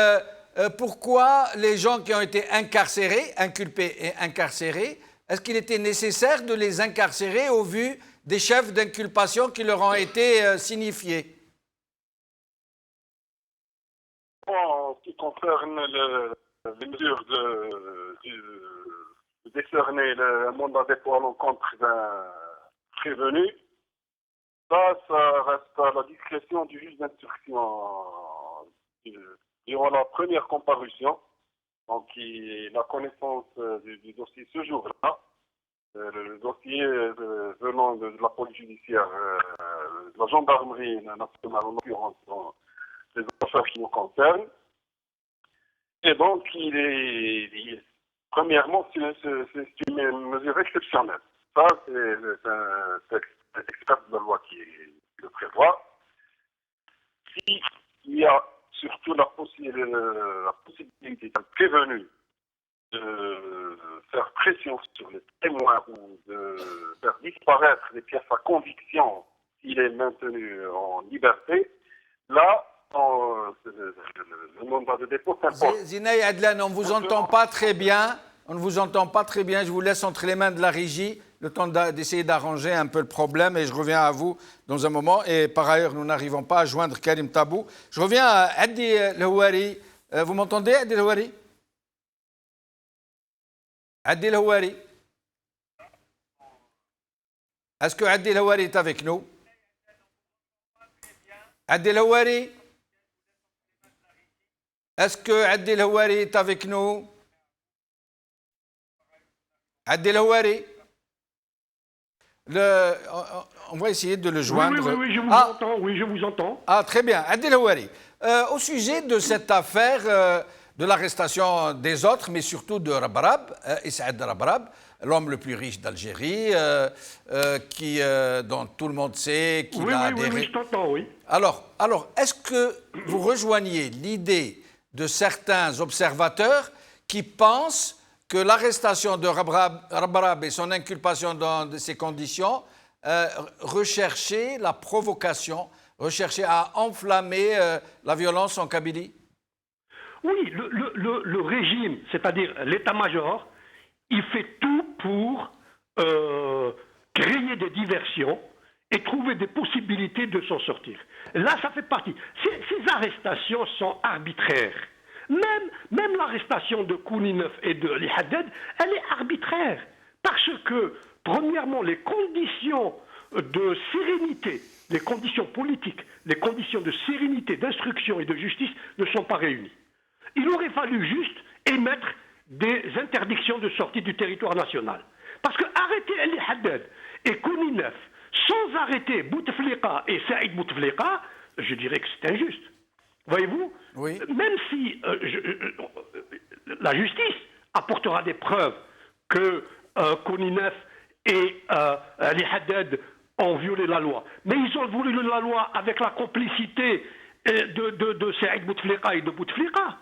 pourquoi les gens qui ont été incarcérés, inculpés et incarcérés, est-ce qu'il était nécessaire de les incarcérer au vu des chefs d'inculpation qui leur ont été signifiés? En ce qui concerne les mesures de décerner le mandat de dépôt à l'encontre d'un prévenu, ça reste à la discrétion du juge d'instruction. Durant la première comparution, donc la connaissance du dossier ce jour-là, le dossier venant de la police judiciaire, de la gendarmerie nationale en l'occurrence, dans les affaires qui nous concernent. Et donc, premièrement, c'est une mesure exceptionnelle. Ça, c'est un texte expert de la loi qui le prévoit. S'il y a surtout la possibilité d'un prévenu de faire pression sur les témoins ou de faire disparaître les pièces à conviction s'il est maintenu en liberté, là, le mandat de dépôt s'impose. Zinay Adlan, on ne vous entend pas très bien. On ne vous entend pas très bien. Je vous laisse entre les mains de la régie le temps d'essayer d'arranger un peu le problème et je reviens à vous dans un moment. Et par ailleurs, nous n'arrivons pas à joindre Karim Tabou. Je reviens à Addi El-Houari. Vous m'entendez, Addi El-Houari? Addi El-Houari. Est-ce que Adil Hawari est avec nous? Adil Hawari? Est-ce que Adil Hawari est avec nous? Adil Hawari? On va essayer de le joindre. Oui, je vous entends. Oui, je vous entends. Ah, très bien. Adil Hawari, au sujet de cette affaire de l'arrestation des autres, mais surtout de Rabrab, Issaad Rabrab, l'homme le plus riche d'Algérie, dont tout le monde sait qu'il a adhéré. Oui, je t'entends, oui. Alors, est-ce que vous rejoignez l'idée de certains observateurs qui pensent que l'arrestation de Rabrab et son inculpation dans ces conditions recherchait la provocation, recherchait à enflammer la violence en Kabylie? Oui, le régime, c'est-à-dire l'état-major, il fait tout pour créer des diversions et trouver des possibilités de s'en sortir. Là, ça fait partie. Ces arrestations sont arbitraires. Même l'arrestation de Kouninef et de Ali Haddad, elle est arbitraire. Parce que, premièrement, les conditions de sérénité, les conditions politiques, les conditions de sérénité, d'instruction et de justice ne sont pas réunies. Il aurait fallu juste émettre des interdictions de sortie du territoire national. Parce que arrêter Ali Haddad et Kouninef sans arrêter Bouteflika et Saïd Bouteflika, je dirais que c'est injuste. Voyez-vous? Oui. Même si la justice apportera des preuves que Kouninef et Ali Haddad ont violé la loi, mais ils ont violé la loi avec la complicité de Saïd Bouteflika et de Bouteflika.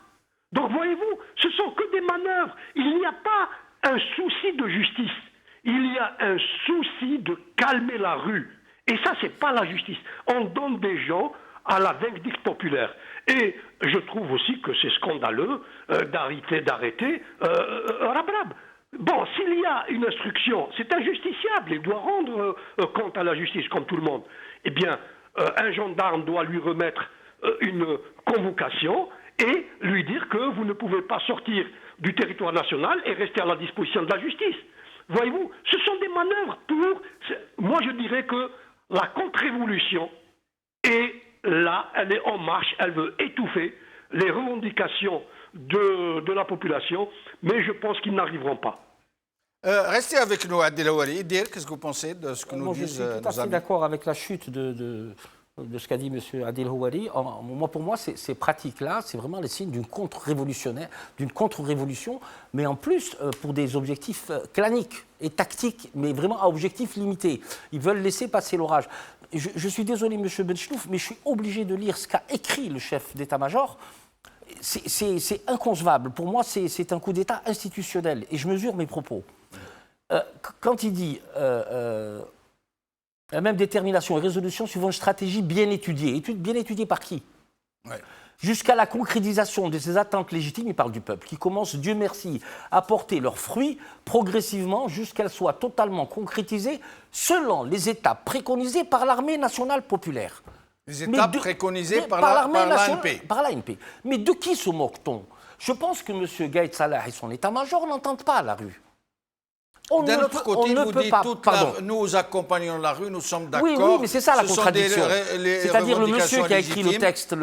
Donc voyez-vous, ce sont que des manœuvres. Il n'y a pas un souci de justice. Il y a un souci de calmer la rue. Et ça, c'est pas la justice. On donne des gens à la vindicte populaire. Et je trouve aussi que c'est scandaleux d'arrêter Rabrab. Bon, s'il y a une instruction, c'est injusticiable. Il doit rendre compte à la justice, comme tout le monde. Eh bien, un gendarme doit lui remettre une convocation et lui dire que vous ne pouvez pas sortir du territoire national et rester à la disposition de la justice. Voyez-vous, ce sont des manœuvres pour... Moi, je dirais que la contre-révolution est là, elle est en marche, elle veut étouffer les revendications de la population, mais je pense qu'ils n'arriveront pas. Restez avec nous, Adil Hawari. Dire, qu'est-ce que vous pensez de ce que nous disent nos amis? Je suis tout à fait d'accord avec la chute de ce qu'a dit M. Adil Hawari. Pour moi, ces pratiques-là, c'est vraiment les signes d'une contre-révolution, mais en plus pour des objectifs claniques et tactiques, mais vraiment à objectifs limités. Ils veulent laisser passer l'orage. Je suis désolé, M. Benchnouf, mais je suis obligé de lire ce qu'a écrit le chef d'état-major. C'est inconcevable. Pour moi, c'est un coup d'État institutionnel, et je mesure mes propos. Quand il dit la même détermination et résolution suivant une stratégie bien étudiée. Bien étudiée par qui? Ouais. Jusqu'à la concrétisation de ces attentes légitimes, il parle du peuple, qui commence, Dieu merci, à porter leurs fruits progressivement jusqu'elles soient totalement concrétisées selon les étapes préconisées par l'armée nationale populaire. Les étapes préconisées par l'ANP. Par l'ANP. Mais de qui se moque-t-on? Je pense que M. Gaïd Salah et son état-major n'entendent pas à la rue. D'un autre côté, vous dites nous accompagnons la rue, nous sommes d'accord. Oui, mais c'est ça la contradiction. C'est-à-dire le monsieur qui a écrit le texte,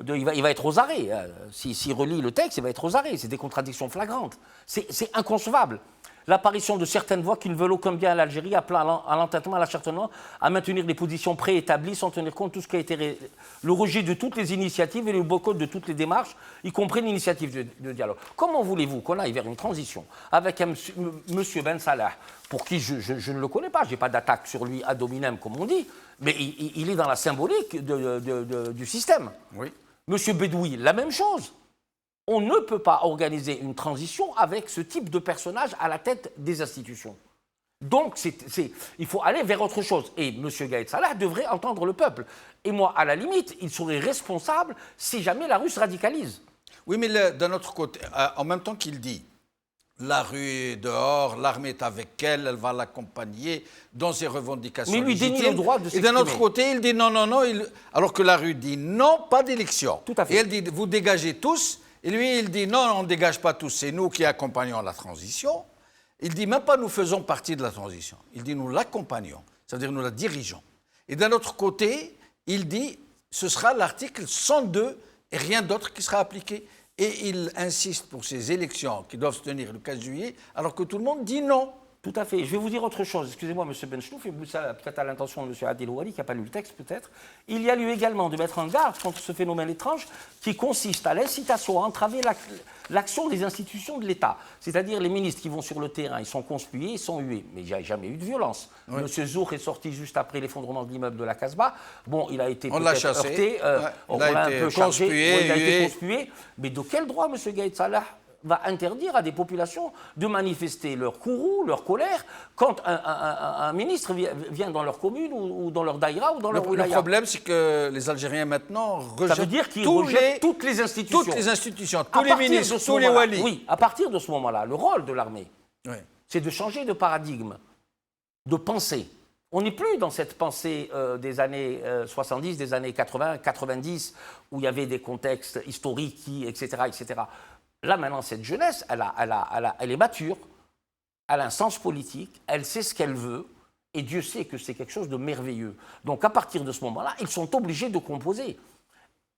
il va être aux arrêts. S'il relit le texte, il va être aux arrêts. C'est des contradictions flagrantes. C'est inconcevable. L'apparition de certaines voix qui ne veulent aucun bien à l'Algérie, appelant à l'entêtement, à l'acharnement, à maintenir des positions préétablies sans tenir compte de tout ce qui a été le rejet de toutes les initiatives et le boycott de toutes les démarches, y compris l'initiative de dialogue. Comment voulez-vous qu'on aille vers une transition avec M. Ben Salah, pour qui je ne le connais pas, je n'ai pas d'attaque sur lui ad hominem comme on dit, mais il est dans la symbolique du système. Oui. M. Bedoui, la même chose. On ne peut pas organiser une transition avec ce type de personnage à la tête des institutions. Donc, il faut aller vers autre chose. Et M. Gaïd Salah devrait entendre le peuple. Et moi, à la limite, il serait responsable si jamais la rue se radicalise. Oui, mais d'un autre côté, en même temps qu'il dit la rue est dehors, l'armée est avec elle, elle va l'accompagner dans ses revendications mais lui dénie le droit de s'exprimer. Et d'un autre côté, il dit non, alors que la rue dit non, pas d'élection. Tout à fait. Et elle dit vous dégagez tous. Et lui, il dit non, on ne dégage pas tous, c'est nous qui accompagnons la transition. Il dit même pas nous faisons partie de la transition. Il dit nous l'accompagnons, c'est-à-dire nous la dirigeons. Et d'un autre côté, il dit ce sera l'article 102 et rien d'autre qui sera appliqué. Et il insiste pour ces élections qui doivent se tenir le 15 juillet, alors que tout le monde dit non. Tout à fait. Je vais vous dire autre chose. Excusez-moi, M. Benchnouf, et ça peut-être à l'intention de M. Adil Ouali, qui n'a pas lu le texte peut-être. Il y a lieu également de mettre en garde contre ce phénomène étrange qui consiste à l'incitation à entraver l'action des institutions de l'État. C'est-à-dire les ministres qui vont sur le terrain, ils sont conspués, ils sont hués. Mais il n'y a jamais eu de violence. Oui. M. Zour est sorti juste après l'effondrement de l'immeuble de la Casbah. Bon, il a été peut-être heurté. On l'a un peu chargé. Il a été conspué. Mais de quel droit, M. Gaïd Salah va interdire à des populations de manifester leur courroux, leur colère, quand un ministre vient dans leur commune ou dans leur daïra ou dans leur wilaya. Le problème, c'est que les Algériens maintenant rejettent, ça veut dire qu'ils rejettent toutes les institutions. Toutes les institutions, tous les ministres, tous les walis. Oui, à partir de ce moment-là, le rôle de l'armée, c'est de changer de paradigme, de pensée. On n'est plus dans cette pensée des années 70, des années 80, 90, où il y avait des contextes historiques, etc., etc. Là, maintenant, cette jeunesse, elle est mature, elle a un sens politique, elle sait ce qu'elle veut, et Dieu sait que c'est quelque chose de merveilleux. Donc, à partir de ce moment-là, ils sont obligés de composer.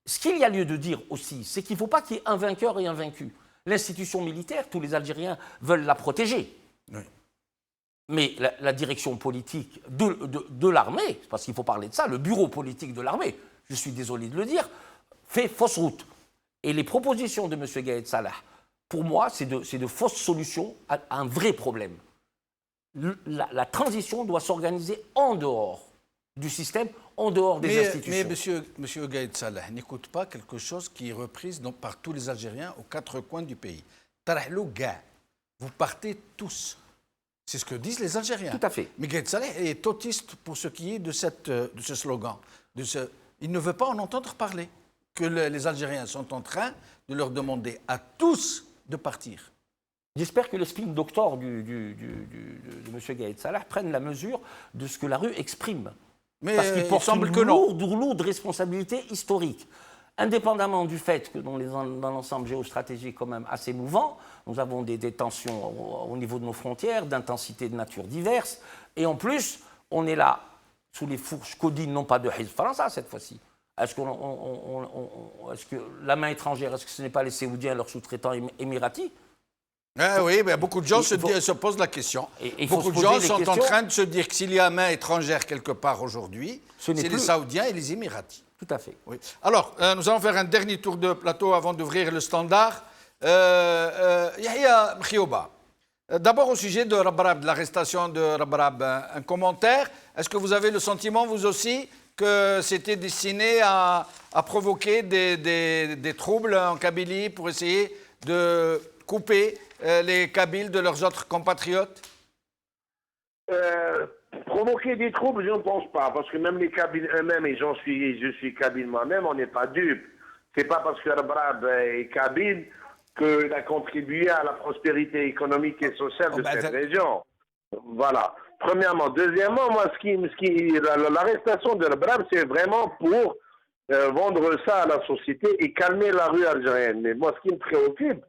Ce qu'il y a lieu de dire aussi, c'est qu'il ne faut pas qu'il y ait un vainqueur et un vaincu. L'institution militaire, tous les Algériens veulent la protéger. Oui. Mais la direction politique de l'armée, parce qu'il faut parler de ça, le bureau politique de l'armée, je suis désolé de le dire, fait fausse route. Et les propositions de M. Gaïd Salah, pour moi, c'est de fausses solutions à un vrai problème. La transition doit s'organiser en dehors du système, en dehors des institutions. Mais M. Gaïd Salah n'écoute pas quelque chose qui est reprise par tous les Algériens aux quatre coins du pays. Tarahlou ga, vous partez tous. C'est ce que disent les Algériens. Tout à fait. Mais Gaïd Salah est autiste pour ce qui est de ce slogan. Il ne veut pas en entendre parler. Que les Algériens sont en train de leur demander à tous de partir. J'espère que le spin doctor de M. Gaïd Salah prenne la mesure de ce que la rue exprime. Mais parce qu'il porte semble une lourde responsabilité historique. Indépendamment du fait que dans l'ensemble géostratégique quand même assez mouvant, nous avons des tensions au niveau de nos frontières, d'intensité de nature diverses, et en plus, on est là, sous les fourches codines, non pas de Hizb França cette fois-ci. Est-ce que la main étrangère, est-ce que ce n'est pas les Saoudiens, leurs sous-traitants émiratis? Oui, mais beaucoup de gens se posent la question. Beaucoup de gens sont en train de se dire que s'il y a main étrangère quelque part aujourd'hui, c'est les Saoudiens et les Émiratis. Tout à fait. Oui. Alors, nous allons faire un dernier tour de plateau avant d'ouvrir le standard. Yahya Mkhioba, d'abord au sujet de Rabrab, de l'arrestation de Rabrab, un commentaire. Est-ce que vous avez le sentiment, vous aussi, que c'était destiné à provoquer des troubles en Kabylie pour essayer de couper les Kabyles de leurs autres compatriotes? Provoquer des troubles, je ne pense pas, parce que même les Kabyles eux-mêmes, et je suis Kabyle moi-même, on n'est pas dupes. C'est pas parce que Rabrab est Kabyle qu'il a contribué à la prospérité économique et sociale de cette région. Voilà. Premièrement. Deuxièmement, moi, l'arrestation de Rabrab, c'est vraiment pour vendre ça à la société et calmer la rue algérienne. Mais moi, ce qui me préoccupe,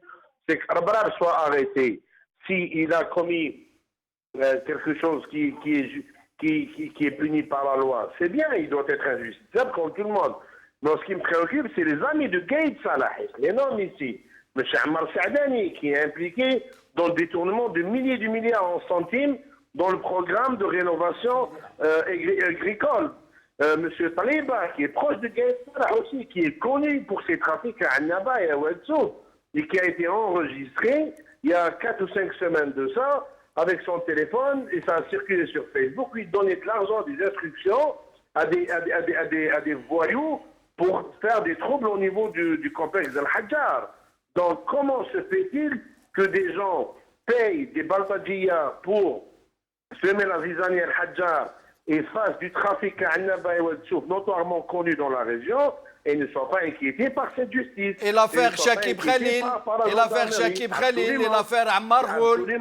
c'est que Rabrab soit arrêté. S'il a commis quelque chose qui est puni par la loi, c'est bien, il doit être injusticiable comme tout le monde. Mais ce qui me préoccupe, c'est les amis de Gaïd Salah, les noms ici. M. Ammar Saadani, qui est impliqué dans le détournement de milliers de milliards en centimes dans le programme de rénovation agricole. M. Taliba, qui est proche de Gaïd Salah aussi, qui est connu pour ses trafics à Annaba et à Ouadsouf, et qui a été enregistré il y a 4 ou 5 semaines de ça, avec son téléphone, et ça a circulé sur Facebook, lui donner de l'argent, des instructions à des voyous pour faire des troubles au niveau du complexe d'Al-Hajjar. Donc, comment se fait-il que des gens payent des baltadjiyas pour semer la zizanie Al-Hajjar et fassent du trafic à Annaba et Ouadsouf, notoirement connu dans la région, et ne sont pas inquiétés par cette justice? Et l'affaire Shakib Khalil, et l'affaire Shakib Khalil, et l'affaire Ammar Ghoul.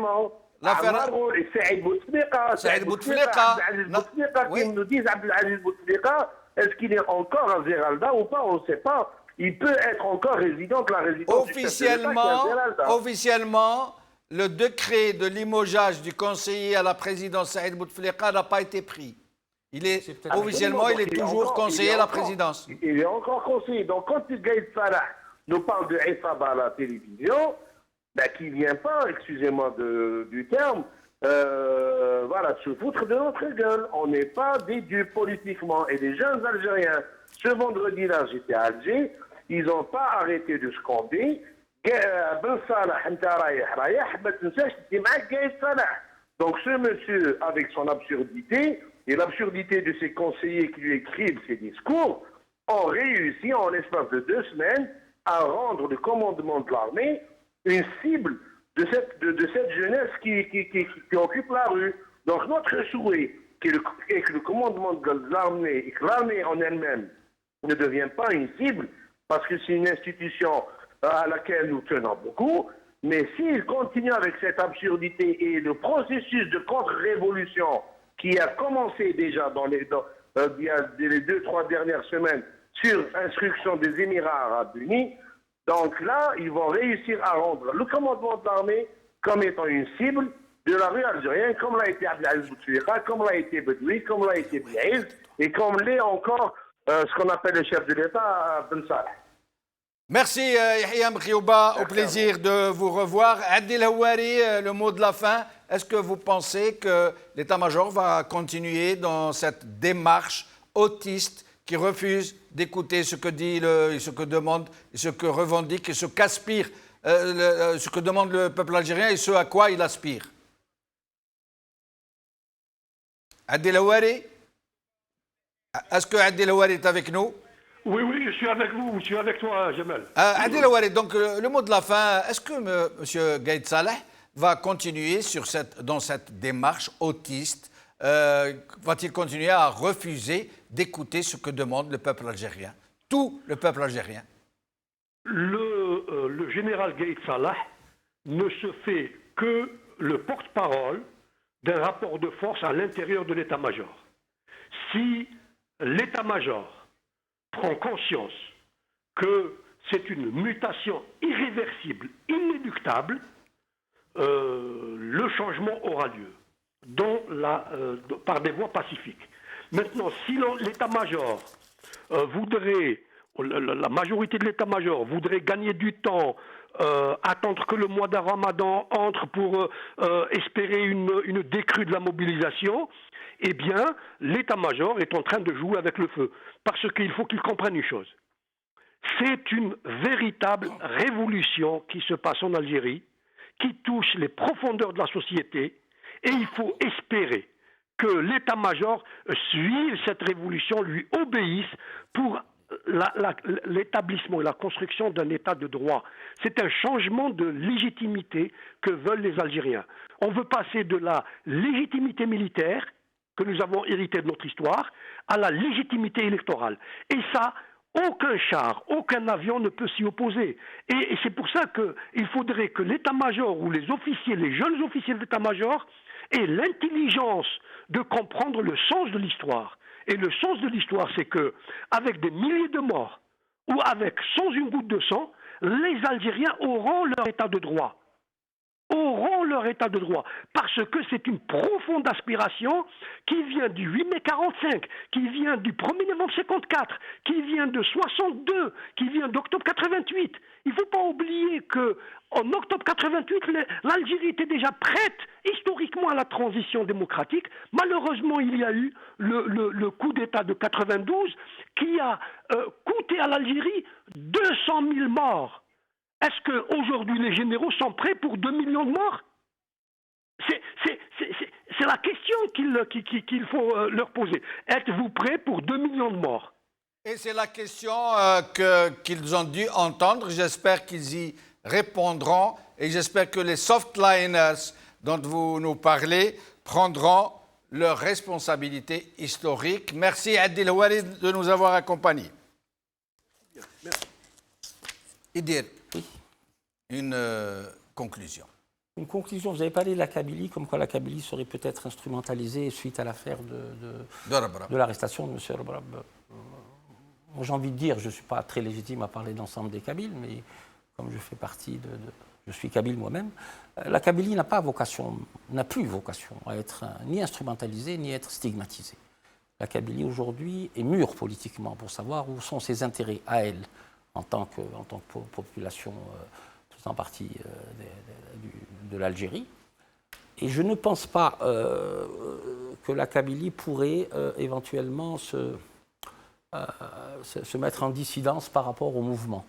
Ammar Ghoul et Saïd Bouteflika. Saïd Bouteflika. Abdelaziz Bouteflika, qui nous disent Abdelaziz Bouteflika, est-ce qu'il est encore à Zeralda ou pas? On ne sait pas. Il peut être encore résident de la résidence officiellement, le décret de limogeage du conseiller à la présidence Saïd Bouteflika n'a pas été pris. Officiellement, il est toujours conseiller à la présidence. Il est encore conseiller. Donc, quand Gaïd Salah nous parle de Issaba à la télévision, ben, qui ne vient pas, excusez-moi du terme, voilà, se foutre de notre gueule. On n'est pas des dupes politiquement. Et les jeunes Algériens, ce vendredi-là, j'étais à Alger, ils n'ont pas arrêté de scander Ben Salah, donc ce monsieur, avec son absurdité, et l'absurdité de ses conseillers qui lui écrivent ses discours, ont réussi en l'espace de 2 semaines à rendre le commandement de l'armée une cible de cette jeunesse qui occupe la rue. Donc notre souhait est que le commandement de l'armée et que l'armée en elle-même ne devient pas une cible, parce que c'est une institution à laquelle nous tenons beaucoup, mais s'il continue avec cette absurdité et le processus de contre-révolution qui a commencé déjà il y a les 2-3 dernières semaines sur instruction des Émirats arabes unis, donc là, ils vont réussir à rendre le commandement de l'armée comme étant une cible de la rue algérienne, comme l'a été Abdelaziz Bouteflika, comme l'a été Bedoui, comme l'a été Biaïz, et comme l'est encore ce qu'on appelle le chef de l'État, Ben Salah. Merci Yahya Mkhiouba, au plaisir de vous revoir. Adil Houari, le mot de la fin. Est-ce que vous pensez que l'état-major va continuer dans cette démarche autiste qui refuse d'écouter ce que dit, ce que demande, ce que revendique et ce qu'aspire, ce que demande le peuple algérien et ce à quoi il aspire? Adil Houari? Est-ce que Adil Houari est avec nous? Oui, je suis avec vous, je suis avec toi, Jamel. Adil Houari, donc le mot de la fin, est-ce que M. Gaïd Salah va continuer dans cette démarche autiste? Va-t-il continuer à refuser d'écouter ce que demande le peuple algérien, tout le peuple algérien? Le général Gaïd Salah ne se fait que le porte-parole d'un rapport de force à l'intérieur de l'état-major. Si l'état-major prend conscience que c'est une mutation irréversible, inéluctable, le changement aura lieu par des voies pacifiques. Maintenant, si l'état-major voudrait, la majorité de l'état-major voudrait gagner du temps, attendre que le mois de Ramadan entre pour espérer une décrue de la mobilisation, eh bien, l'état-major est en train de jouer avec le feu. Parce qu'il faut qu'il comprenne une chose. C'est une véritable révolution qui se passe en Algérie, qui touche les profondeurs de la société, et il faut espérer que l'état-major suive cette révolution, lui obéisse pour l'établissement et la construction d'un état de droit. C'est un changement de légitimité que veulent les Algériens. On veut passer de la légitimité militaire que nous avons hérité de notre histoire, à la légitimité électorale. Et ça, aucun char, aucun avion ne peut s'y opposer. Et c'est pour ça qu'il faudrait que l'état-major ou les officiers, les jeunes officiers de l'état-major, aient l'intelligence de comprendre le sens de l'histoire. Et le sens de l'histoire, c'est que, avec des milliers de morts, ou sans une goutte de sang, les Algériens auront leur état de droit. Parce que c'est une profonde aspiration qui vient du 8 mai 45, qui vient du 1er novembre 54, qui vient de 62, qui vient d'octobre 88. Il ne faut pas oublier qu'en octobre 88, l'Algérie était déjà prête historiquement à la transition démocratique. Malheureusement, il y a eu le coup d'État de 92 qui a coûté à l'Algérie 200 000 morts. Est-ce qu'aujourd'hui les généraux sont prêts pour 2 millions de morts? C'est la question qu'il faut leur poser. Êtes-vous prêts pour 2 millions de morts? Et c'est la question qu'ils ont dû entendre. J'espère qu'ils y répondront et j'espère que les softliners dont vous nous parlez prendront leurs responsabilités historiques. Merci Adil Houari de nous avoir accompagnés. Merci. Idir, une conclusion. Une conclusion, vous avez parlé de la Kabylie, comme quoi la Kabylie serait peut-être instrumentalisée suite à l'affaire de l'arrestation de M. Rebrab. J'ai envie de dire, je ne suis pas très légitime à parler d'ensemble des Kabyles, mais comme je fais partie je suis kabyle moi-même, la Kabylie n'a plus vocation à être ni instrumentalisée, ni être stigmatisée. La Kabylie aujourd'hui est mûre politiquement pour savoir où sont ses intérêts à elle, en tant que population faisant partie de l'Algérie. Et je ne pense pas que la Kabylie pourrait éventuellement se mettre en dissidence par rapport au mouvement.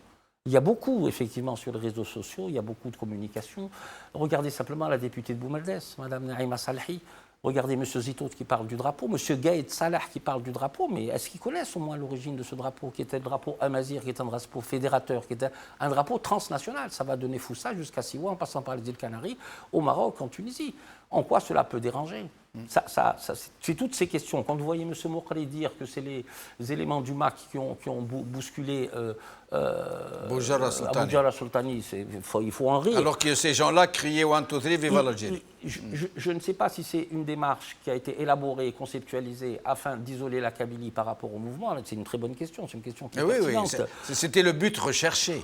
Il y a beaucoup, effectivement, sur les réseaux sociaux, il y a beaucoup de communication. Regardez simplement la députée de Boumerdès, Mme Naïma Salhi. Regardez M. Zitout qui parle du drapeau, M. Gaïd Salah qui parle du drapeau, mais est-ce qu'ils connaissent au moins l'origine de ce drapeau, qui était le drapeau amazir, qui est un drapeau fédérateur, qui était un drapeau transnational? Ça va donner Foussa jusqu'à Siwa, en passant par les îles Canaries, au Maroc, en Tunisie. En quoi cela peut déranger? C'est toutes ces questions. Quand vous voyez M. Moukri dire que c'est les éléments du MAC qui ont bousculé Boujara Sultani, il faut en rire. Alors que ces gens-là criaient 1, 2, 3, vive l'Algérie. Je ne sais pas si c'est une démarche qui a été élaborée et conceptualisée afin d'isoler la Kabylie par rapport au mouvement. C'est une très bonne question, c'est une question qui est pertinente. C'était le but recherché.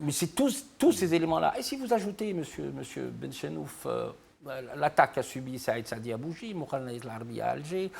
Mais c'est tous ces éléments-là. Et si vous ajoutez, monsieur Benchenouf, l'attaque qu'a subie Saïd Sadi à Bougie, Moukhalna Al-Arbi à Alger,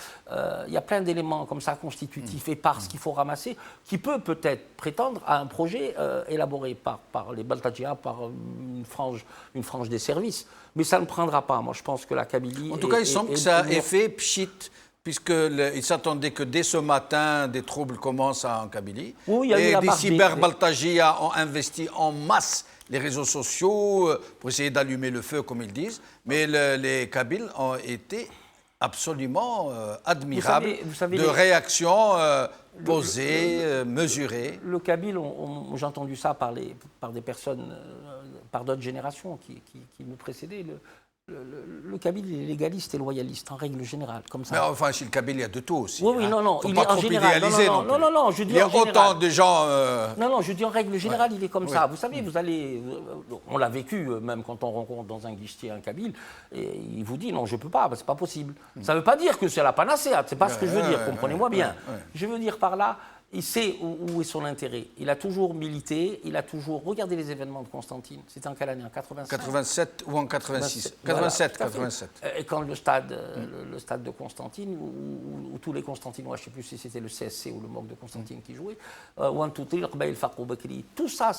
il y a plein d'éléments comme ça constitutifs et parce qu'il faut ramasser, qui peut-être prétendre à un projet élaboré par les Baltadjia, par une frange des services. Mais ça ne prendra pas. Moi, je pense que la Kabylie... En tout cas, il semble que ça ait fait pchit, puisqu'il s'attendait que dès ce matin, des troubles commencent en Kabylie. Oui, il y a eu la des cyber-Baltadjia ont investi en masse les réseaux sociaux pour essayer d'allumer le feu, comme ils disent. Mais les Kabyles ont été absolument admirables vous savez, de réactions posées, mesurées. Le Kabyle, j'ai entendu ça par des personnes, par d'autres générations qui me précédaient. Le Kabyle est légaliste et loyaliste, en règle générale, comme ça. Mais enfin, chez le Kabyle, il y a de tout aussi. Oui, non, il est en général. Non, je dis en général. Il y a autant de gens... Non, je dis en règle générale, il est comme ça. Vous savez, on l'a vécu, même quand on rencontre dans un guichetier un Kabyle, et il vous dit, non, je ne peux pas, c'est pas possible. Ça ne veut pas dire que c'est la panacée, c'est pas ce que je veux dire, comprenez-moi bien. Je veux dire par là... Il sait où est son intérêt. Il a toujours milité, il a toujours... Regardez les événements de Constantine. C'était en quelle année? En 87 87 ou en 86 87. Et quand le stade de Constantine, où tous les Constantinois, je ne sais plus si c'était le CSC ou le MOC de Constantine qui jouait, tout ça,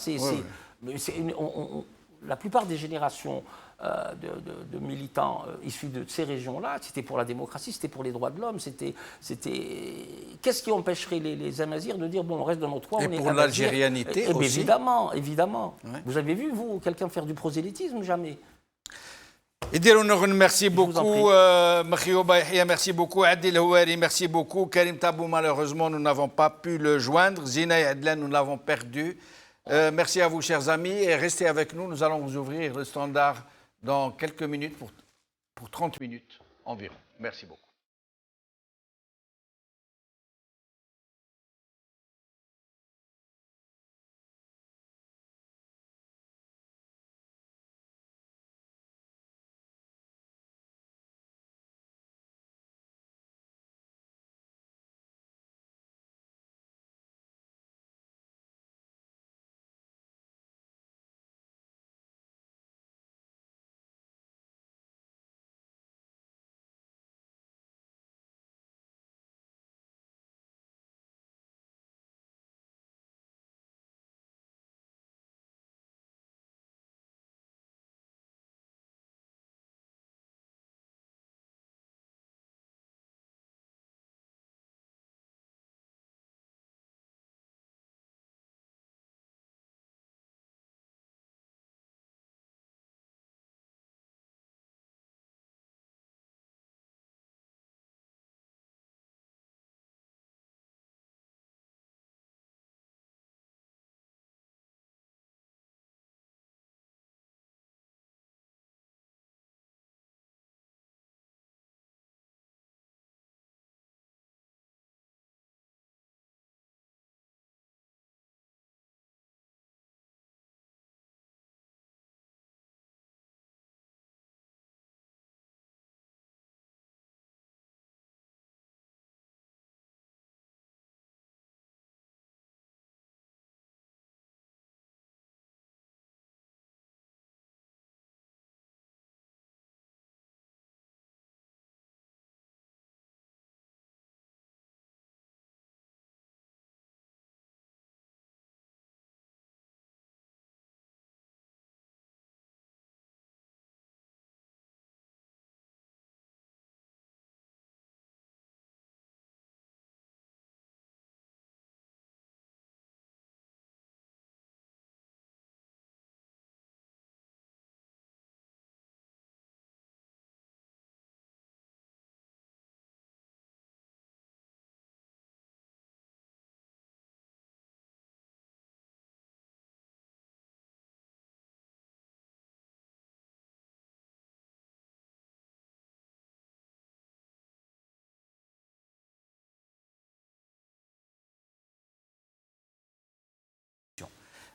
la plupart des générations de militants issus de ces régions-là, c'était pour la démocratie, c'était pour les droits de l'homme, qu'est-ce qui empêcherait les Amazirs de dire, bon, on reste dans notre coin, et on est pour l'algérianité aussi. Évidemment. Ouais. Vous avez vu, vous, quelqu'un faire du prosélytisme? Jamais. Merci beaucoup, Makhio Baïhia, merci beaucoup, Adil Houari, merci beaucoup, Karim Tabou, malheureusement, nous n'avons pas pu le joindre, Zina Adlan, nous l'avons perdu. Merci à vous, chers amis, et restez avec nous. Nous allons vous ouvrir le standard dans quelques minutes, pour 30 minutes environ. Merci beaucoup.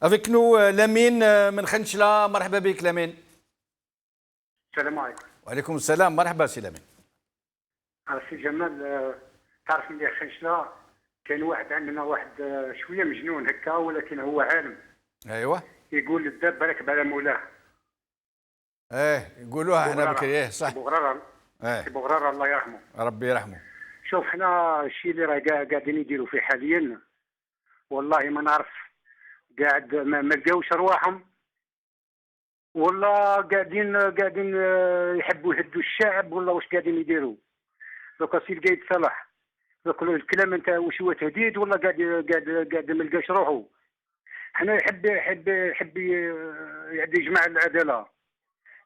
Avec nous Lamine من خنشلة. مرحبا بك لامين. السلام عليكم. وعليكم السلام. مرحبا سي لامين. سي جمال، تعرف اللي خنشلة كان واحد عندنا واحد شويه مجنون هكا، ولكن هو عالم. ايوه. يقول الداب راكب على مولاه. يقولوها احنا بكري. صح. بوغرارة. بوغرارة الله يرحمه. ربي يرحمه. شوف حنا الشيء اللي راه قاعدين يديروا فيه حاليا، والله ما نعرف، قاعد ما لقاوش رواحهم، والله قاعدين يحبوا يهدوا الشعب، والله واش قاعدين يديروا. دوكا سي القايد صلاح، دوك الكلام نتاع واش هو تهديد، والله قاعد ما لقاش روحه. حنا يحب يجمع العداله،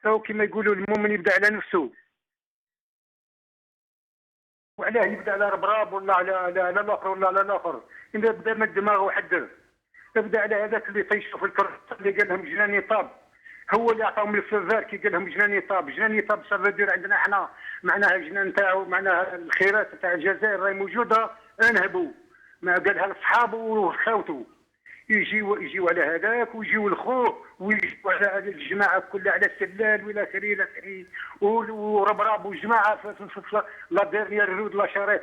او كما يقولوا المؤمن يبدا على نفسه، وعلاه يبدا على ربراب ولا على الاخر ولا على الاخر. اذا بدا من دماغه وحده، يبدا على هذاك اللي طيشوا في الكرة اللي قال لهم جناني طاب، هو اللي عطاهم الفيفار كي قال لهم جناني طاب. جناني طاب سافادير عندنا احنا معناها الجنان تاعو، معناها الخيرات تاع الجزائر راهي موجوده، انهبوا ما قالها لصحابه وخاوته، يجيو على هذاك ويجيو لخوه ويجيو على الجماعه كلها، على السلال والى اخره الى اخره، وربراب وجماعه في لا ديرنيير رود لا شاريت.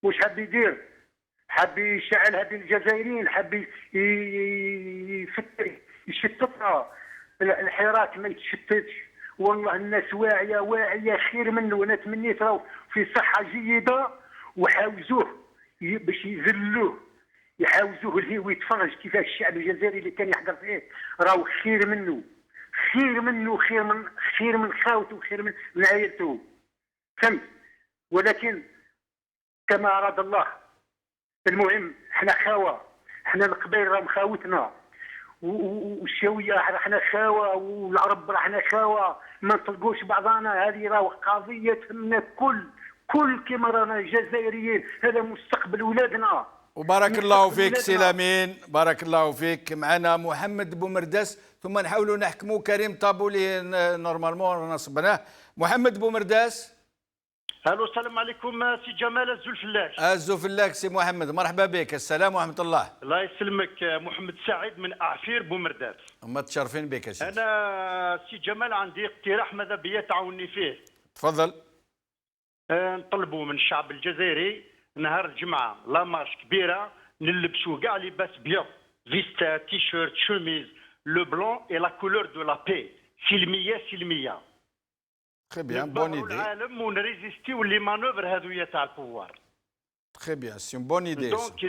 واش حاب يدير؟ حاب يشعلها بين الجزائريين، حاب يشتتها. الحراك ما يتشتتش، والله الناس واعيه خير منه. انا تمنيت راهو في صحه جيده وحاوزوه باش يذلوه، يحاوزوه اللي هو يتفرج كيفاش الشعب الجزائري اللي كان يحضر فيه راهو خير منه، خير من خاوته، خير من عائلته، فهمت؟ ولكن كما اراد الله. المهم احنا خاوه، احنا القبائل راه مخاوتنا، والشاويه احنا خاوه، والعرب احنا خاوه، ما نطلقوش بعضنا. هذه راه قضيه تهمنا كل كما رانا جزائريين، هذا مستقبل ولادنا. وبارك الله فيك سي لامين، بارك الله فيك. معنا محمد بومرداس، ثم نحاولوا نحكموا كريم طابولي نورمالمون نصبناه. محمد بومرداس. الو السلام عليكم سي جمال الزلفلاش. الزلفلاش سي محمد، مرحبا بك. السلام ورحمه الله. الله يسلمك. محمد سعيد من اعفير بومرداس. ما تشرفين بك يا سيدي. انا سي جمال عندي اقتراح ماذا بيا تعاوني فيه. تفضل. نطلبوا من الشعب الجزائري نهار الجمعه لا مارش كبيره، نلبسوا كاع لباس بيض، فيستا تيشيرت شوميز، لو بلون اي لا كولور دو لا بي، سلميه. تري بيان، بون ايدي. العالم ونريزيستيو لي مانوفر هذويا تاع البوار. تري بيان، سي بون ايدي. دونك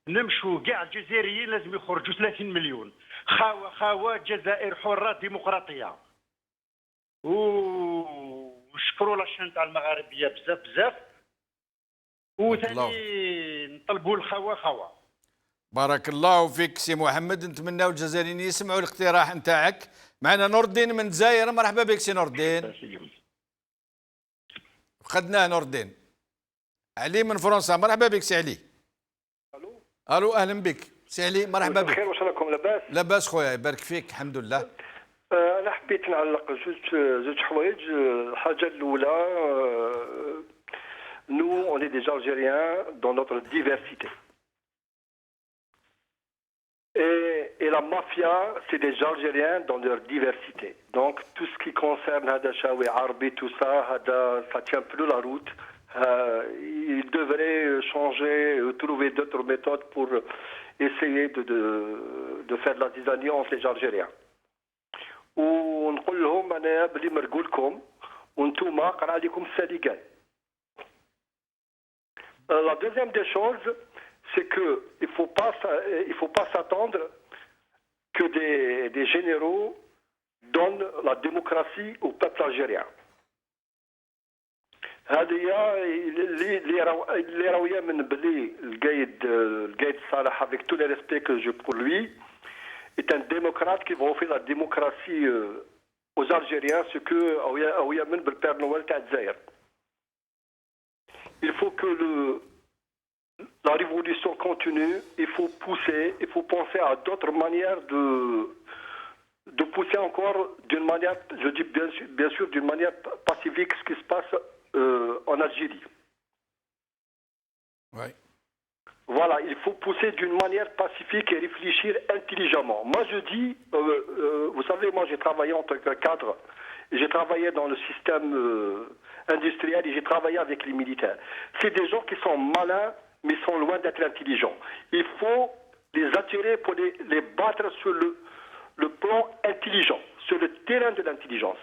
نمشوا كاع الجزائريين لازم يخرجوا 30 مليون. خاوه جزائر حره ديمقراطيه. ونشكروا لاشين تاع المغاربيه بزاف. وثاني نطلبوا الخوا. بارك الله فيك سي محمد. نتمناو الجزائريين يسمعوا الاقتراح نتاعك. معنا نور الدين من الجزائر. مرحبا بك سي نور الدين. خدناه نور الدين. علي من فرنسا. مرحبا بك سي علي. الو اهلا بك سي علي، مرحبا بك. بخير، واش راكم لاباس؟ لاباس خويا، يبارك فيك، الحمد لله. انا حبيت نعلق زوج حوايج. الحاجه الاولى، nous on est des Algériens dans notre diversité. Et la mafia, c'est des Algériens dans leur diversité. Donc tout ce qui concerne Hada Chaoui Arbi, tout ça, ça tient plus la route. Ils devraient changer, trouver d'autres méthodes pour essayer de faire de la zizanie entre les Algériens. ونقول لهم انا بلي مرقول لكم وانتوما قرا عليكم السالقان. La deuxième des choses, c'est que il faut pas s'attendre que des généraux donnent la démocratie au peuple algérien. هذه اللي راويه من بلي القايد صالح avec tous les respects que je pour lui est un démocrate qui va offrir la démocratie aux Algériens, ce que Aouyamen le Père Noël t'a dit. Il faut que la révolution continue, il faut pousser, il faut penser à d'autres manières de pousser encore d'une manière, je dis bien sûr d'une manière pacifique ce qui se passe en Algérie. Oui. Voilà, il faut pousser d'une manière pacifique et réfléchir intelligemment. Moi, je dis, vous savez, moi, j'ai travaillé en tant que cadre. J'ai travaillé dans le système industriel et j'ai travaillé avec les militaires. C'est des gens qui sont malins, mais sont loin d'être intelligents. Il faut les attirer pour les battre sur le plan intelligent, sur le terrain de l'intelligence.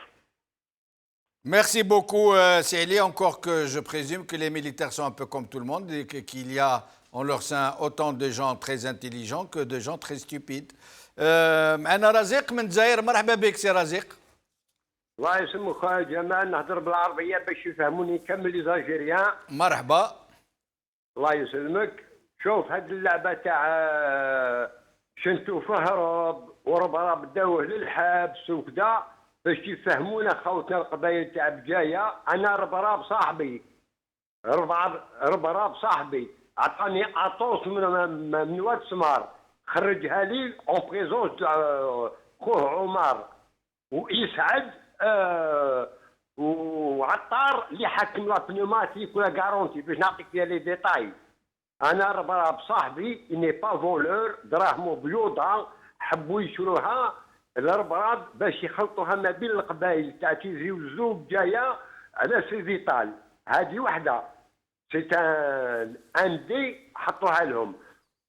Merci beaucoup, Célie. Encore que je présume que les militaires sont un peu comme tout le monde et qu'il y a en leur sein autant de gens très intelligents que de gens très stupides. أنا رزيق من الجزائر. مرحبا بك سي رزيق. الله يسلمك خويا جمال، نهضر بالعربيه باش يفهموني كامل لي زالجيريان. مرحبا. الله يسلمك. شوف هاد اللعبه تاع شنتو فهرب وربرب داوه للحبس وكذا باش يفهمونا خوتنا القبائل تاع بجايه. انا ربراب صاحبي، ربراب صاحبي عطاني عطوس من واد سمار، خرجها لي اون بريزونس خوه عمر ويسعد وعطار اللي حكم لا بنوماتيك ولا كارونتي باش نعطيك فيها لي ديتاي. انا ربراب صاحبي اني با فولور، دراهمو بيوضه حبوا يشروها الربراب باش يخلطوها ما بين القبائل تاع تيزي وزوب جايه على سيزيطال. هذه وحده سي ان دي حطوها لهم.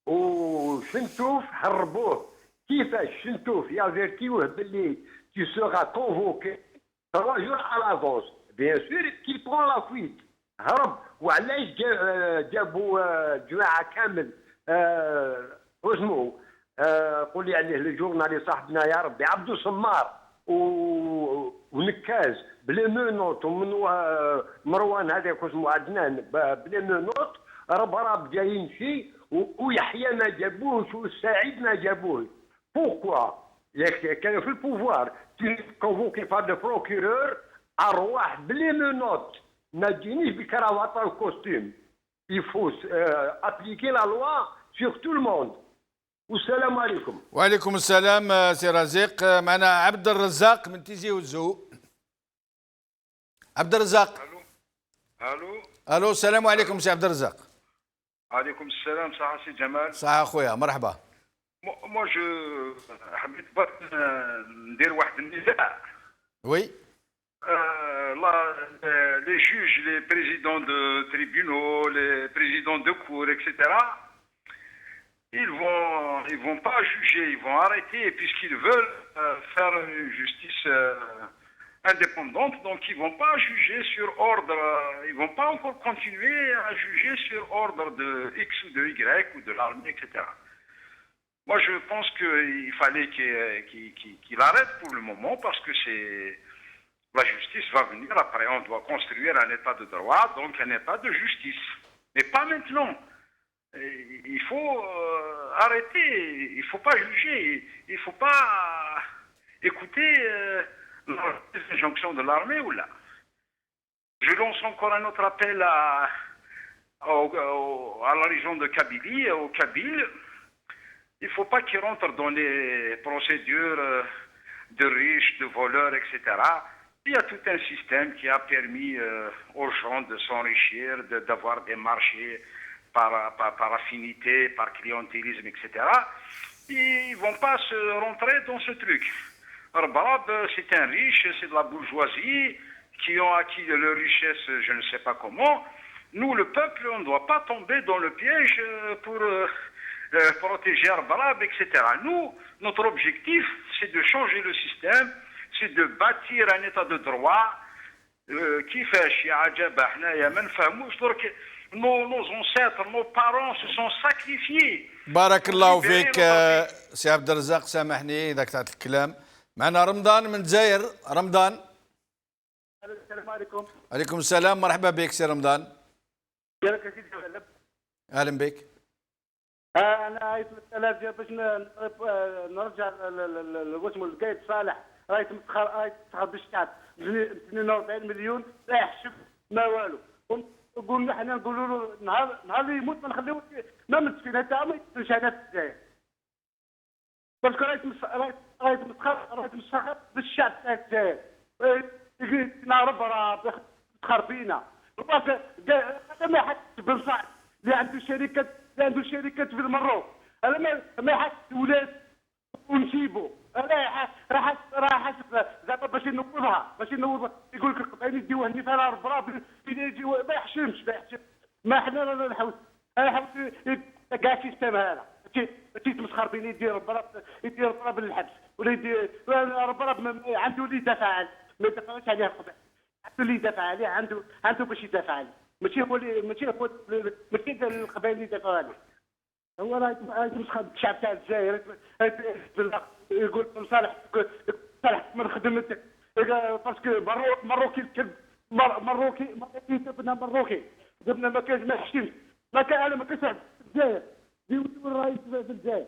وشنتوف هربوه. كيفاش شنتوف يافيرتيوه باللي tu seras convoqué 3 jours à l'avance. Bien sûr qu'il prend la fuite. هرب. وعلاش جابوا جماعه كامل واسمو قول لي عليه الجورنالي صاحبنا يا ربي عبدو سمار ونكاز بلي مونوت ومن مروان هذاك اسمه عدنان بلي مونوت ربراب جاي يمشي ويحيى ما جابوهش والسعيد ما جابوه. بوركوا كانوا في البوفوار كونفوكي بار لو بروكيرور ارواح بلي مونوت ما تجينيش بكراواطه وكوستيم. يفو ابليكي لا لوا سور تو الموند. والسلام عليكم. وعليكم السلام سي رزيق. معنا عبد الرزاق من تيزي وزو. عبد الرزاق. الو الو السلام عليكم سي عبد الرزاق. عليكم السلام. صحة سي جمال. صحة خويا مرحبا. مو جو حبيت ندير واحد النزاع. وي. Les juges, les présidents de tribunaux, les présidents de cours, etc. Ils vont pas juger, ils vont arrêter puisqu'ils veulent faire une justice indépendante, donc ils vont pas juger sur ordre, ils vont pas encore continuer à juger sur ordre de X ou de Y ou de l'armée, etc. Moi je pense qu'il fallait qu'il arrête pour le moment parce que la justice va venir après, on doit construire un état de droit, donc un état de justice, mais pas maintenant. Il faut arrêter, il ne faut pas juger, il ne faut pas écouter les injonctions de l'armée ou là. Je lance encore un autre appel à la région de Kabylie, au Kabyle. Il ne faut pas qu'ils rentrent dans les procédures de riches, de voleurs, etc. Il y a tout un système qui a permis aux gens de s'enrichir, d'avoir des marchés par affinité, par clientélisme, etc. Ils ne vont pas se rentrer dans ce truc. Arbarab, c'est un riche, c'est de la bourgeoisie qui ont acquis leur richesse, je ne sais pas comment. Nous, le peuple, on ne doit pas tomber dans le piège pour protéger Arbarab, etc. Nous, notre objectif, c'est de changer le système, c'est de bâtir un état de droit qui fait chier à Djabah, nos ancêtres, nos parents se sont sacrifiés. بارك الله فيك سي عبد الرزاق. سامحني اذا قطعت الكلام. معنا رمضان من الجزائر. رمضان. السلام عليكم. عليكم السلام. مرحبا بك سي رمضان. ياك يا سيدي غلب. اهلا بك. انا عايز مسألة باش نرجع لوسمو القايد صالح راهي تمسخر بالشعب 42 مليون لا يحسب ما والو. نقول حنا نقولوا له نهار اللي يموت ما نخليوش ما من السفينه تاعو ما يدخلش هنا في الجزائر. باسكو راهي تمسخر بالشعب تاع الجزائر. نعرف راه تسخر فينا. هذا ما حد بن صعب اللي عنده شركه عنده شركات في المروك. انا ما يحس ولاد ونجيبو انا راح حسب زعما باش ينوضها يقول لك القبائل يديوه هني فانا ربراب يجيو ما يحشمش ما حنا لا نحوس انا حوس كاع السيستم هذا ماشي تمسخر بين يدير ربراب للحبس ولا يدير ربراب عنده اللي يدافع ما يدافعش عليه القبائل عنده اللي يدافع عليه عنده باش يدافع عليه ماشي هو القبائل اللي يدافعوا عليه هو راه يتمسخر بالشعب تاع الجزائر يقول صالح من خدمتك باسكو مروكي الكلب مروكي جبنا ما كانش ما يحشمش ما كان انا ما كنتش في الجزائر يولي الرئيس في الجزائر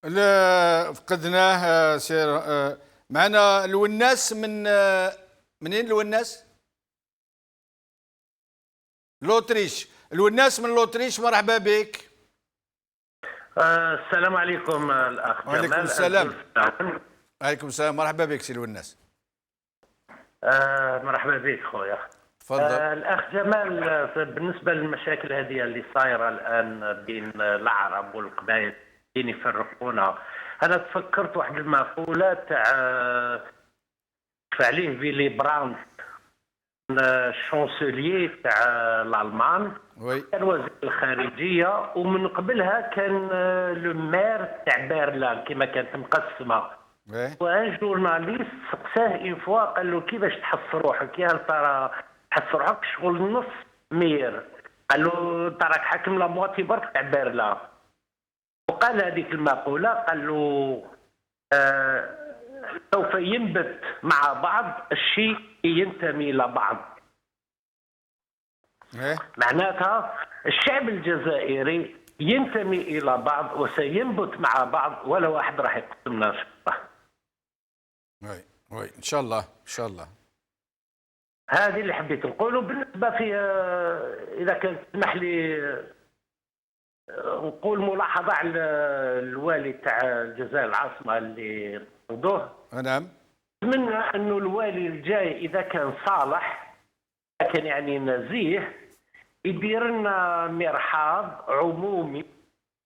لا فقدناه سير. معنا الوناس منين الوناس؟ لوتريش. الوناس من لوتريش، مرحبا بك. السلام عليكم الاخ جمال. وعليكم السلام. عليكم السلام، مرحبا بك سي الوناس. مرحبا بك خويا. تفضل. الاخ جمال، بالنسبه للمشاكل هذه اللي صايره الان بين العرب والقبائل اللي يفرقونا، انا تفكرت واحد المقوله تاع عليه فيلي براند، الشانسليي تاع الالمان، كان وزير الخارجيه، ومن قبلها كان لو مير تاع بيرلين كما كانت مقسمه. وان جورناليست سقساه اون فوا قال له كيفاش تحس روحك؟ يا هل ترى تحس روحك شغل نص مير؟ قال له تراك حاكم لا مواتي برك تاع بيرلين. وقال هذيك المقوله، قال له سوف ينبت مع بعض الشيء ينتمي إلى بعض. معناتها الشعب الجزائري ينتمي إلى بعض وسينبت مع بعض، ولا واحد راح يقسمنا إن شاء الله. وي إن شاء الله إن شاء الله. هذه اللي حبيت نقوله. بالنسبة في إذا كان تسمح لي نقول ملاحظة على الوالي تاع الجزائر العاصمة اللي طردوه. نعم. أتمنى أنه الوالي الجاي إذا كان صالح، كان يعني نزيه، يدير لنا مرحاض عمومي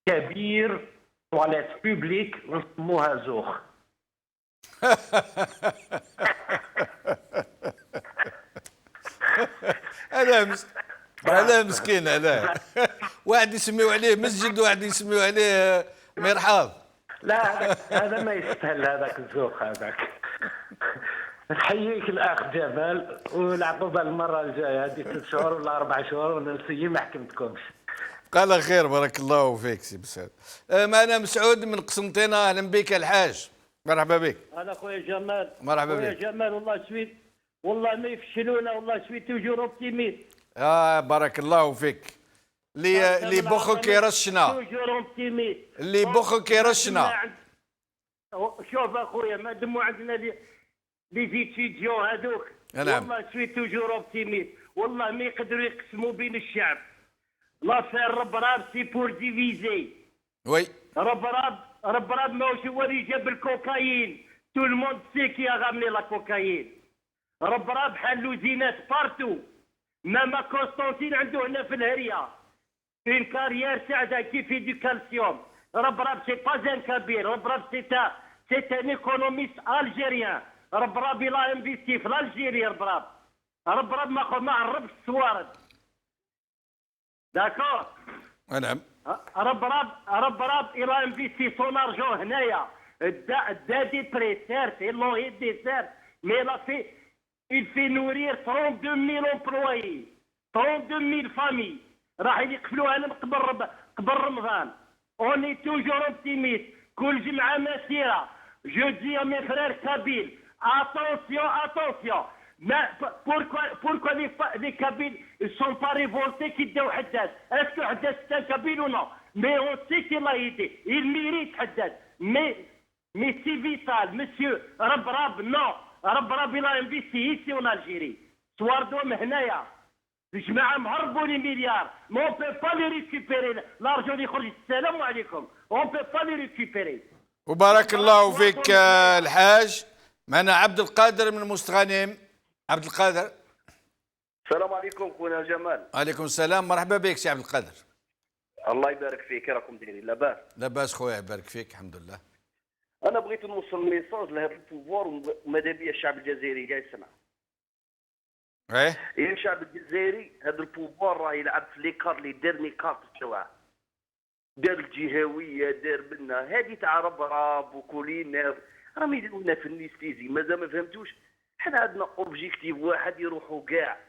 كبير، تواليت بوبليك ونسموها زوخ. هذا مسكين هذا. واحد يسميو عليه مسجد وواحد يسميو عليه مرحاض. لا هذا ما يستاهل هذاك الزوخ هذاك. نحييك الاخ جمال، والعقوبه المره الجايه هذه 3 شهور ولا 4 شهور ونسيي ما حكمتكمش. قال خير، بارك الله فيك سي بسال. معنا مسعود من قسنطينه. اهلا بك الحاج، مرحبا بك. انا خويا جمال. مرحبا بك. خويا جمال والله ما يفشلونا، والله سويت توجور اوبتيميست. بارك الله فيك. اللي بخك يرشنا، اللي بخك يرشنا. شوف اخويا، ما دموا عندنا لي فيتيديون هذوك. نعم. والله سويت توجور اوبتيميست، والله ما يقدروا يقسموا بين الشعب. لافير ربراب سي بور ديفيزي. وي. ربراب ماهوش هو اللي جاب الكوكايين، تو الموند سي كي غامني لا كوكايين. ربراب حلوا زينات بارتو، ماما كونستانتين عنده هنا في الهريه اون كارير سعده كيف ايديوكاسيون. ربراب سي با ان كبير، ربراب سي ان ايكونوميست الجيريان. ربراب لا انفيستي في الجيري. ربراب ما عرفش السوارد. داكور. نعم. ربراب الى انفيستي سون ارجون هنايا. دا دي بري سيرت لون دي سيرت مي لا في il fait nourrir 32 000 employés 32 000 familles راح يقفلوها لهم قبل رمضان. on est toujours optimiste. كل جمعة مسيرة. je dis à mes frères kabyles, attention pourquoi les kabyles ne sont pas révoltés qui داو حداد. est-ce que حداد c'est un kabyle ou non? mais on sait qu'il a été, il mérite حداد, mais c'est vital monsieur. رب non. رب لا انفيستي ايسي اون الجيري. سواردوم هنايا الجماعه مهربوا لي مليار، ما اون بي با لي ريكوبيري لارجون اللي يخرج. السلام عليكم. اون بي با لي ريكوبيري. وبارك الله فيك الحاج. معنا عبد القادر من مستغانم. عبد القادر. السلام عليكم خونا جمال. وعليكم السلام، مرحبا بك سي عبد القادر. الله يبارك فيك، كي راكم دايرين؟ لاباس؟ لاباس خويا، يبارك فيك، الحمد لله. انا بغيت نوصل ميساج لهذا البوفوار وماذا بيا الشعب الجزائري قاعد يسمع. ايه الشعب الجزائري هذا البوفوار راه يلعب في ليكار اللي دار نقاط تاعها، دار الجهويه، دار منا هذه تاع ربراب وكولينا راهم يديروا لنا في النستيزي. مازال ما فهمتوش. حنا عندنا اوبجيكتيف واحد يروحوا كاع.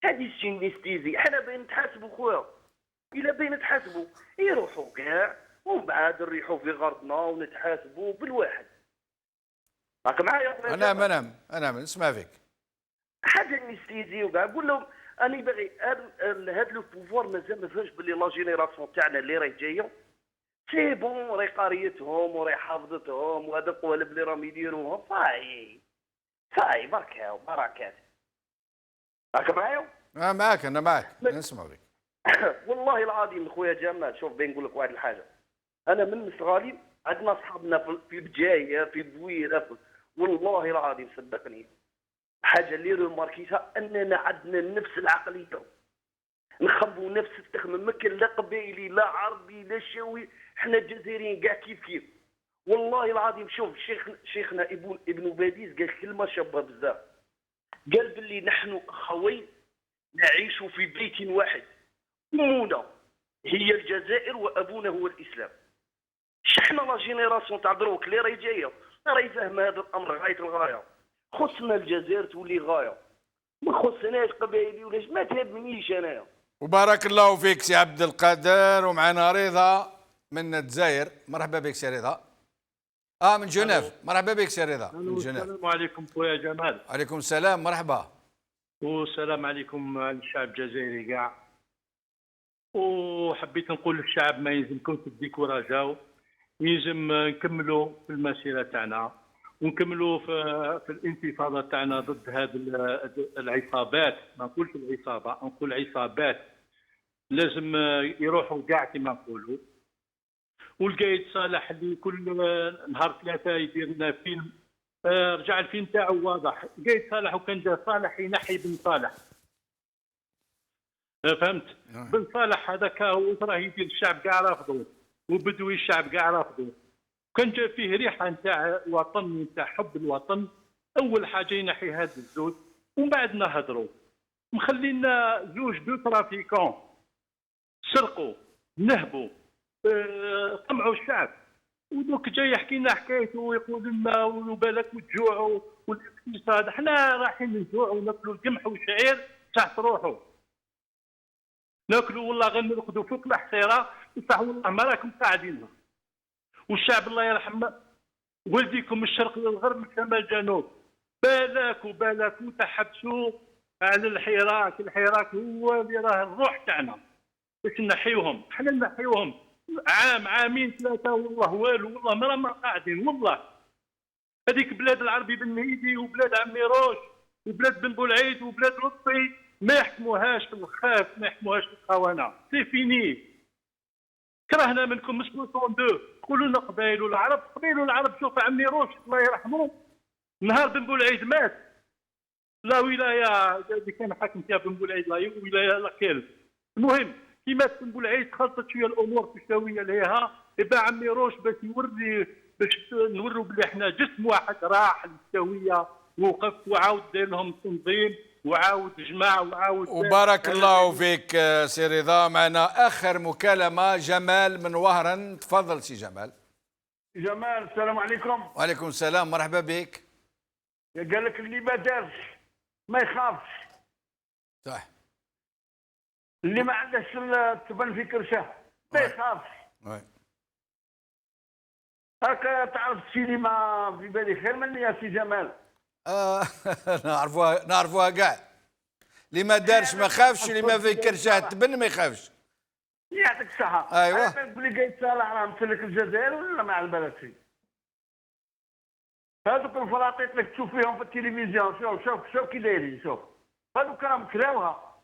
هذه الشيء النستيزي حنا باين نتحاسبوا خويا، الا باين نتحاسبوا يروحوا كاع ومن بعد نريحوا في غرضنا ونتحاسبوا بالواحد. راك معايا؟ انا نسمع فيك. حاجه نستيزي وكاع نقول لهم انا باغي هذا لو بوفوار مازال ما فهمش باللي لا جينيراسيون تاعنا اللي راهي جايه سي بون، راهي قاريتهم وراهي حافظتهم وهذا القوالب اللي راهم يديروهم صاي بركات. راك معايا؟ معاك، انا معاك، نسمع فيك. والله العظيم خويا جمال، شوف بين نقول لك واحد الحاجه. انا من مستغالين عندنا اصحابنا في بجايه في بويره والله العظيم صدقني حاجه اللي ريماركيتها اننا عندنا نفس العقليه، نخبوا نفس التخمم، ما كان لا قبيلي لا عربي لا شاوي، حنا الجزائريين كاع كيف. والله العظيم شوف شيخنا ابن باديس قال كلمه شابه بزاف، قال باللي نحن اخوين نعيش في بيت واحد، امنا هي الجزائر وابونا هو الاسلام. شحنا لا جينيراسيون تاع دروك اللي راهي جايه راهي فاهمه هذا الامر غايه الغايه. خصنا الجزائر تولي غايه، ما خصناش قبائلي ولاش، ما تهمنيش انايا. وبارك الله فيك سي عبد القادر. ومعنا رضا من الجزائر. مرحبا بك سي رضا. من جنيف. مرحبا بك سي رضا من جنيف. السلام عليكم خويا جمال. وعليكم السلام، مرحبا. والسلام عليكم الشعب الجزائري كاع. وحبيت نقول للشعب ما يلزمكمش تديكوراجاو، يلزم نكملوا في المسيره تاعنا ونكملوا في الانتفاضه تاعنا ضد هذه العصابات. ما نقولش العصابه، نقول عصابات. لازم يروحوا كاع كما نقولوا. والقايد صالح اللي كل نهار ثلاثه يدير لنا فيلم، رجع الفيلم تاعو واضح. قايد صالح وكان جا صالح ينحي بن صالح، فهمت؟ بن صالح هذاك هو راه يدير الشعب كاع رافضوه، وبدوي الشعب كاع رافضوه. كان جا فيه ريحه نتاع وطن، نتاع حب الوطن. اول حاجه ينحي هذا الزوج ومن بعد نهضروا. مخلينا زوج دو ترافيكون سرقوا نهبوا طمعوا الشعب، ودوك جاي يحكي لنا حكايته ويقول لنا وبالك وتجوعوا والاقتصاد. احنا رايحين نجوعوا وناكلوا القمح والشعير تحت روحه، ناكلوا والله غير نرقدوا فوق الحصيره بصح والله ما راكم قاعدينها. والشعب الله يرحمه والديكم من الشرق للغرب من الشمال الجنوب، بالك تحبسوا على الحراك. الحراك هو اللي راه الروح تاعنا باش نحيوهم. احنا نحيوهم عام عامين ثلاثه والله والو، والله ما رانا قاعدين. والله هذيك بلاد العربي بن مهيدي وبلاد عمي روش وبلاد بن بولعيد وبلاد لطفي ما يحكموهاش في الخاف، ما يحكموهاش في الخونه. سي فيني. كرهنا منكم مش 62 قولوا لنا قبائل والعرب. قبائل والعرب شوف عمي روش الله يرحمه نهار بن بولعيد مات لا ولايه اللي كان حاكم فيها بن بولعيد لا ولايه لا كيل. المهم كي مات بن بولعيد خلطت شويه الامور في شويه ليها. يبقى عمي روش باش يوري، باش نوروا بلي احنا جسم واحد راح للشويه وقف وعاود دار لهم تنظيم وعاود جمع وعاود. وبارك الله فيك سي رضا. معنا اخر مكالمه جمال من وهران. تفضل سي جمال. جمال السلام عليكم. وعليكم السلام، مرحبا بك. قال لك اللي ما دارش ما يخافش. صح. اللي ما عندهش تبان في كرشه ما يخافش. هكا تعرف السينما في بالي خير مني يا سي جمال. نعرفوها كاع. اللي ما دارش ما خافش، اللي ما في كرشه تبن ما يخافش. يعطيك الصحة. ايوه. تقول لي قايد صالح راه مسلك الجزائر ولا ما على بالك فيه؟ هذوك الفراطيط اللي تشوف فيهم في التلفزيون شوف كي دايرين. شوف هذوك راهم كراوها.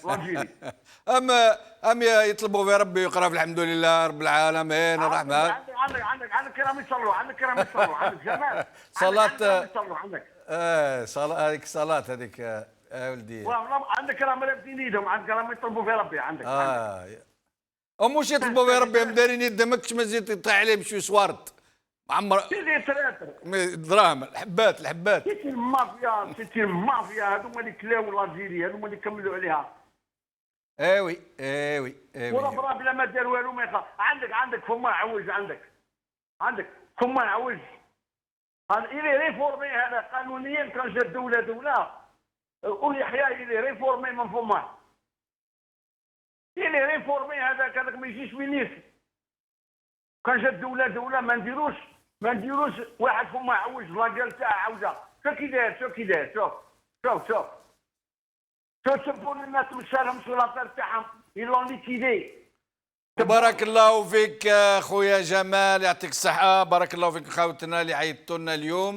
الجيري. ام يطلبوا في ربي يقرا في الحمد لله رب العالمين الرحمن. عندك كرام يصلوا، عندك كرام يصلوا، عندك جمال. صلاة يصلوا عندك. صلاة هذيك الصلاة هذيك ولدي. والله عندك كرام لابسين ايدهم، عندك كرام يطلبوا في ربي عندك. ومش يطلبوا في ربي مدارين يدمكش مزيد يطيح عليه بشوي سوارت معمر دراهم الحبات سيتي المافيا هذوما اللي كلاو الجيري، هذوما اللي كملوا عليها. ايوي ورا بلا ما دار والو ما يخاف. عندك فما عوج، عندك فما عوج. إلي ريفورمي هذا قانونيا كان جا دولة ويحيى إلي ريفورمي من فما. إلي ريفورمي هذا كذاك ما يجيش مينيستر. كان جا دولة ما نديروش واحد فما عوج لاكال تاع عوجه. شوف كي داير شوف تبون الناس مشالهم شو لافير تاعهم يلون ليكيدي. بارك الله فيك خويا جمال، يعطيك الصحة. بارك الله فيك خوتنا اللي عيطوا لنا اليوم.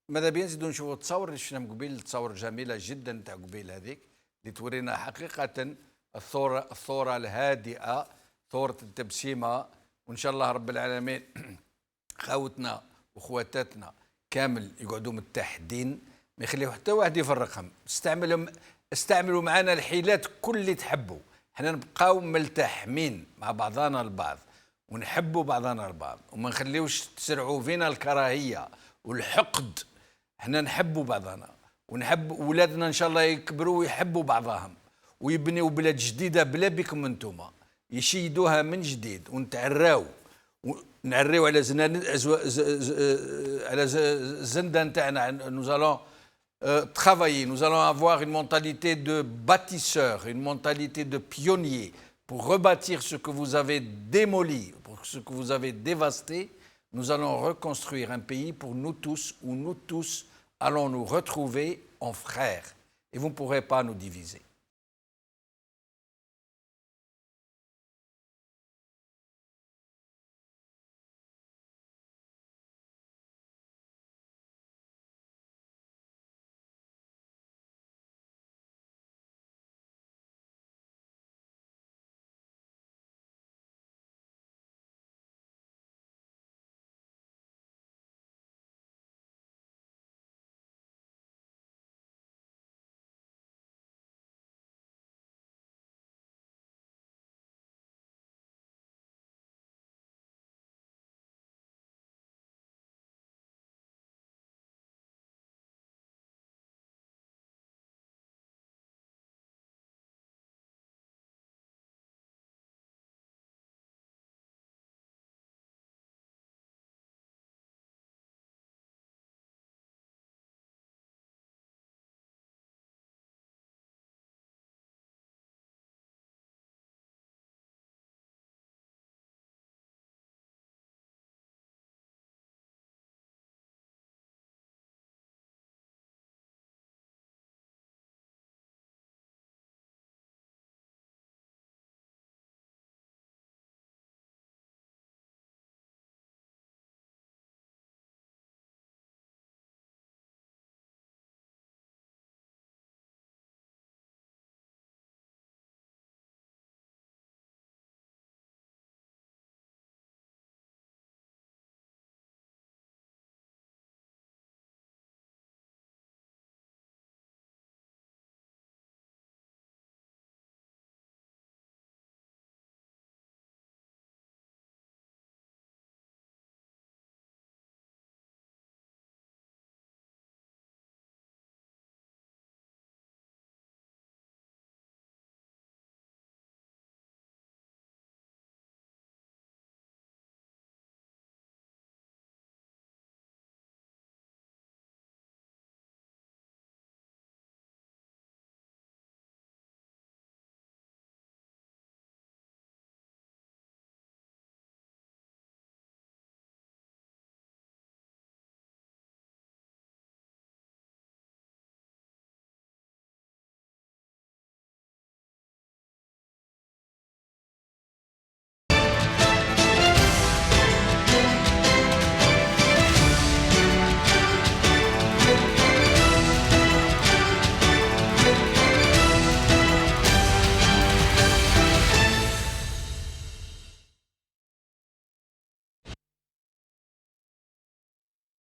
ماذا بيا نزيدوا نشوفوا التصاور اللي شفنا من قبيل، تصاور جميلة جدا تاع قبيل هذيك اللي تورينا حقيقة الثورة الهادئة، ثورة التبسيمة. وإن شاء الله رب العالمين خوتنا وخواتاتنا كامل يقعدوا متحدين، ما يخليوا حتى واحد يفرقهم. استعملوا معنا الحيلات كل اللي تحبوا، احنا نبقاو ملتحمين مع بعضنا البعض ونحبوا بعضنا البعض، وما نخليوش تسرعوا فينا الكراهية والحقد. احنا نحبوا بعضنا ونحب ولادنا ان شاء الله يكبروا ويحبوا بعضهم ويبنيوا بلاد جديدة بلا بكم انتوما، يشيدوها من جديد ونتعراو على على الزنده نتاعنا. nous allons travailler, nous allons avoir une mentalité de bâtisseur, une mentalité de pionnier pour rebâtir ce que vous avez démoli, pour ce que vous avez dévasté. Nous allons reconstruire un pays pour nous tous, où nous tous allons nous retrouver en frères et vous ne pourrez pas nous diviser.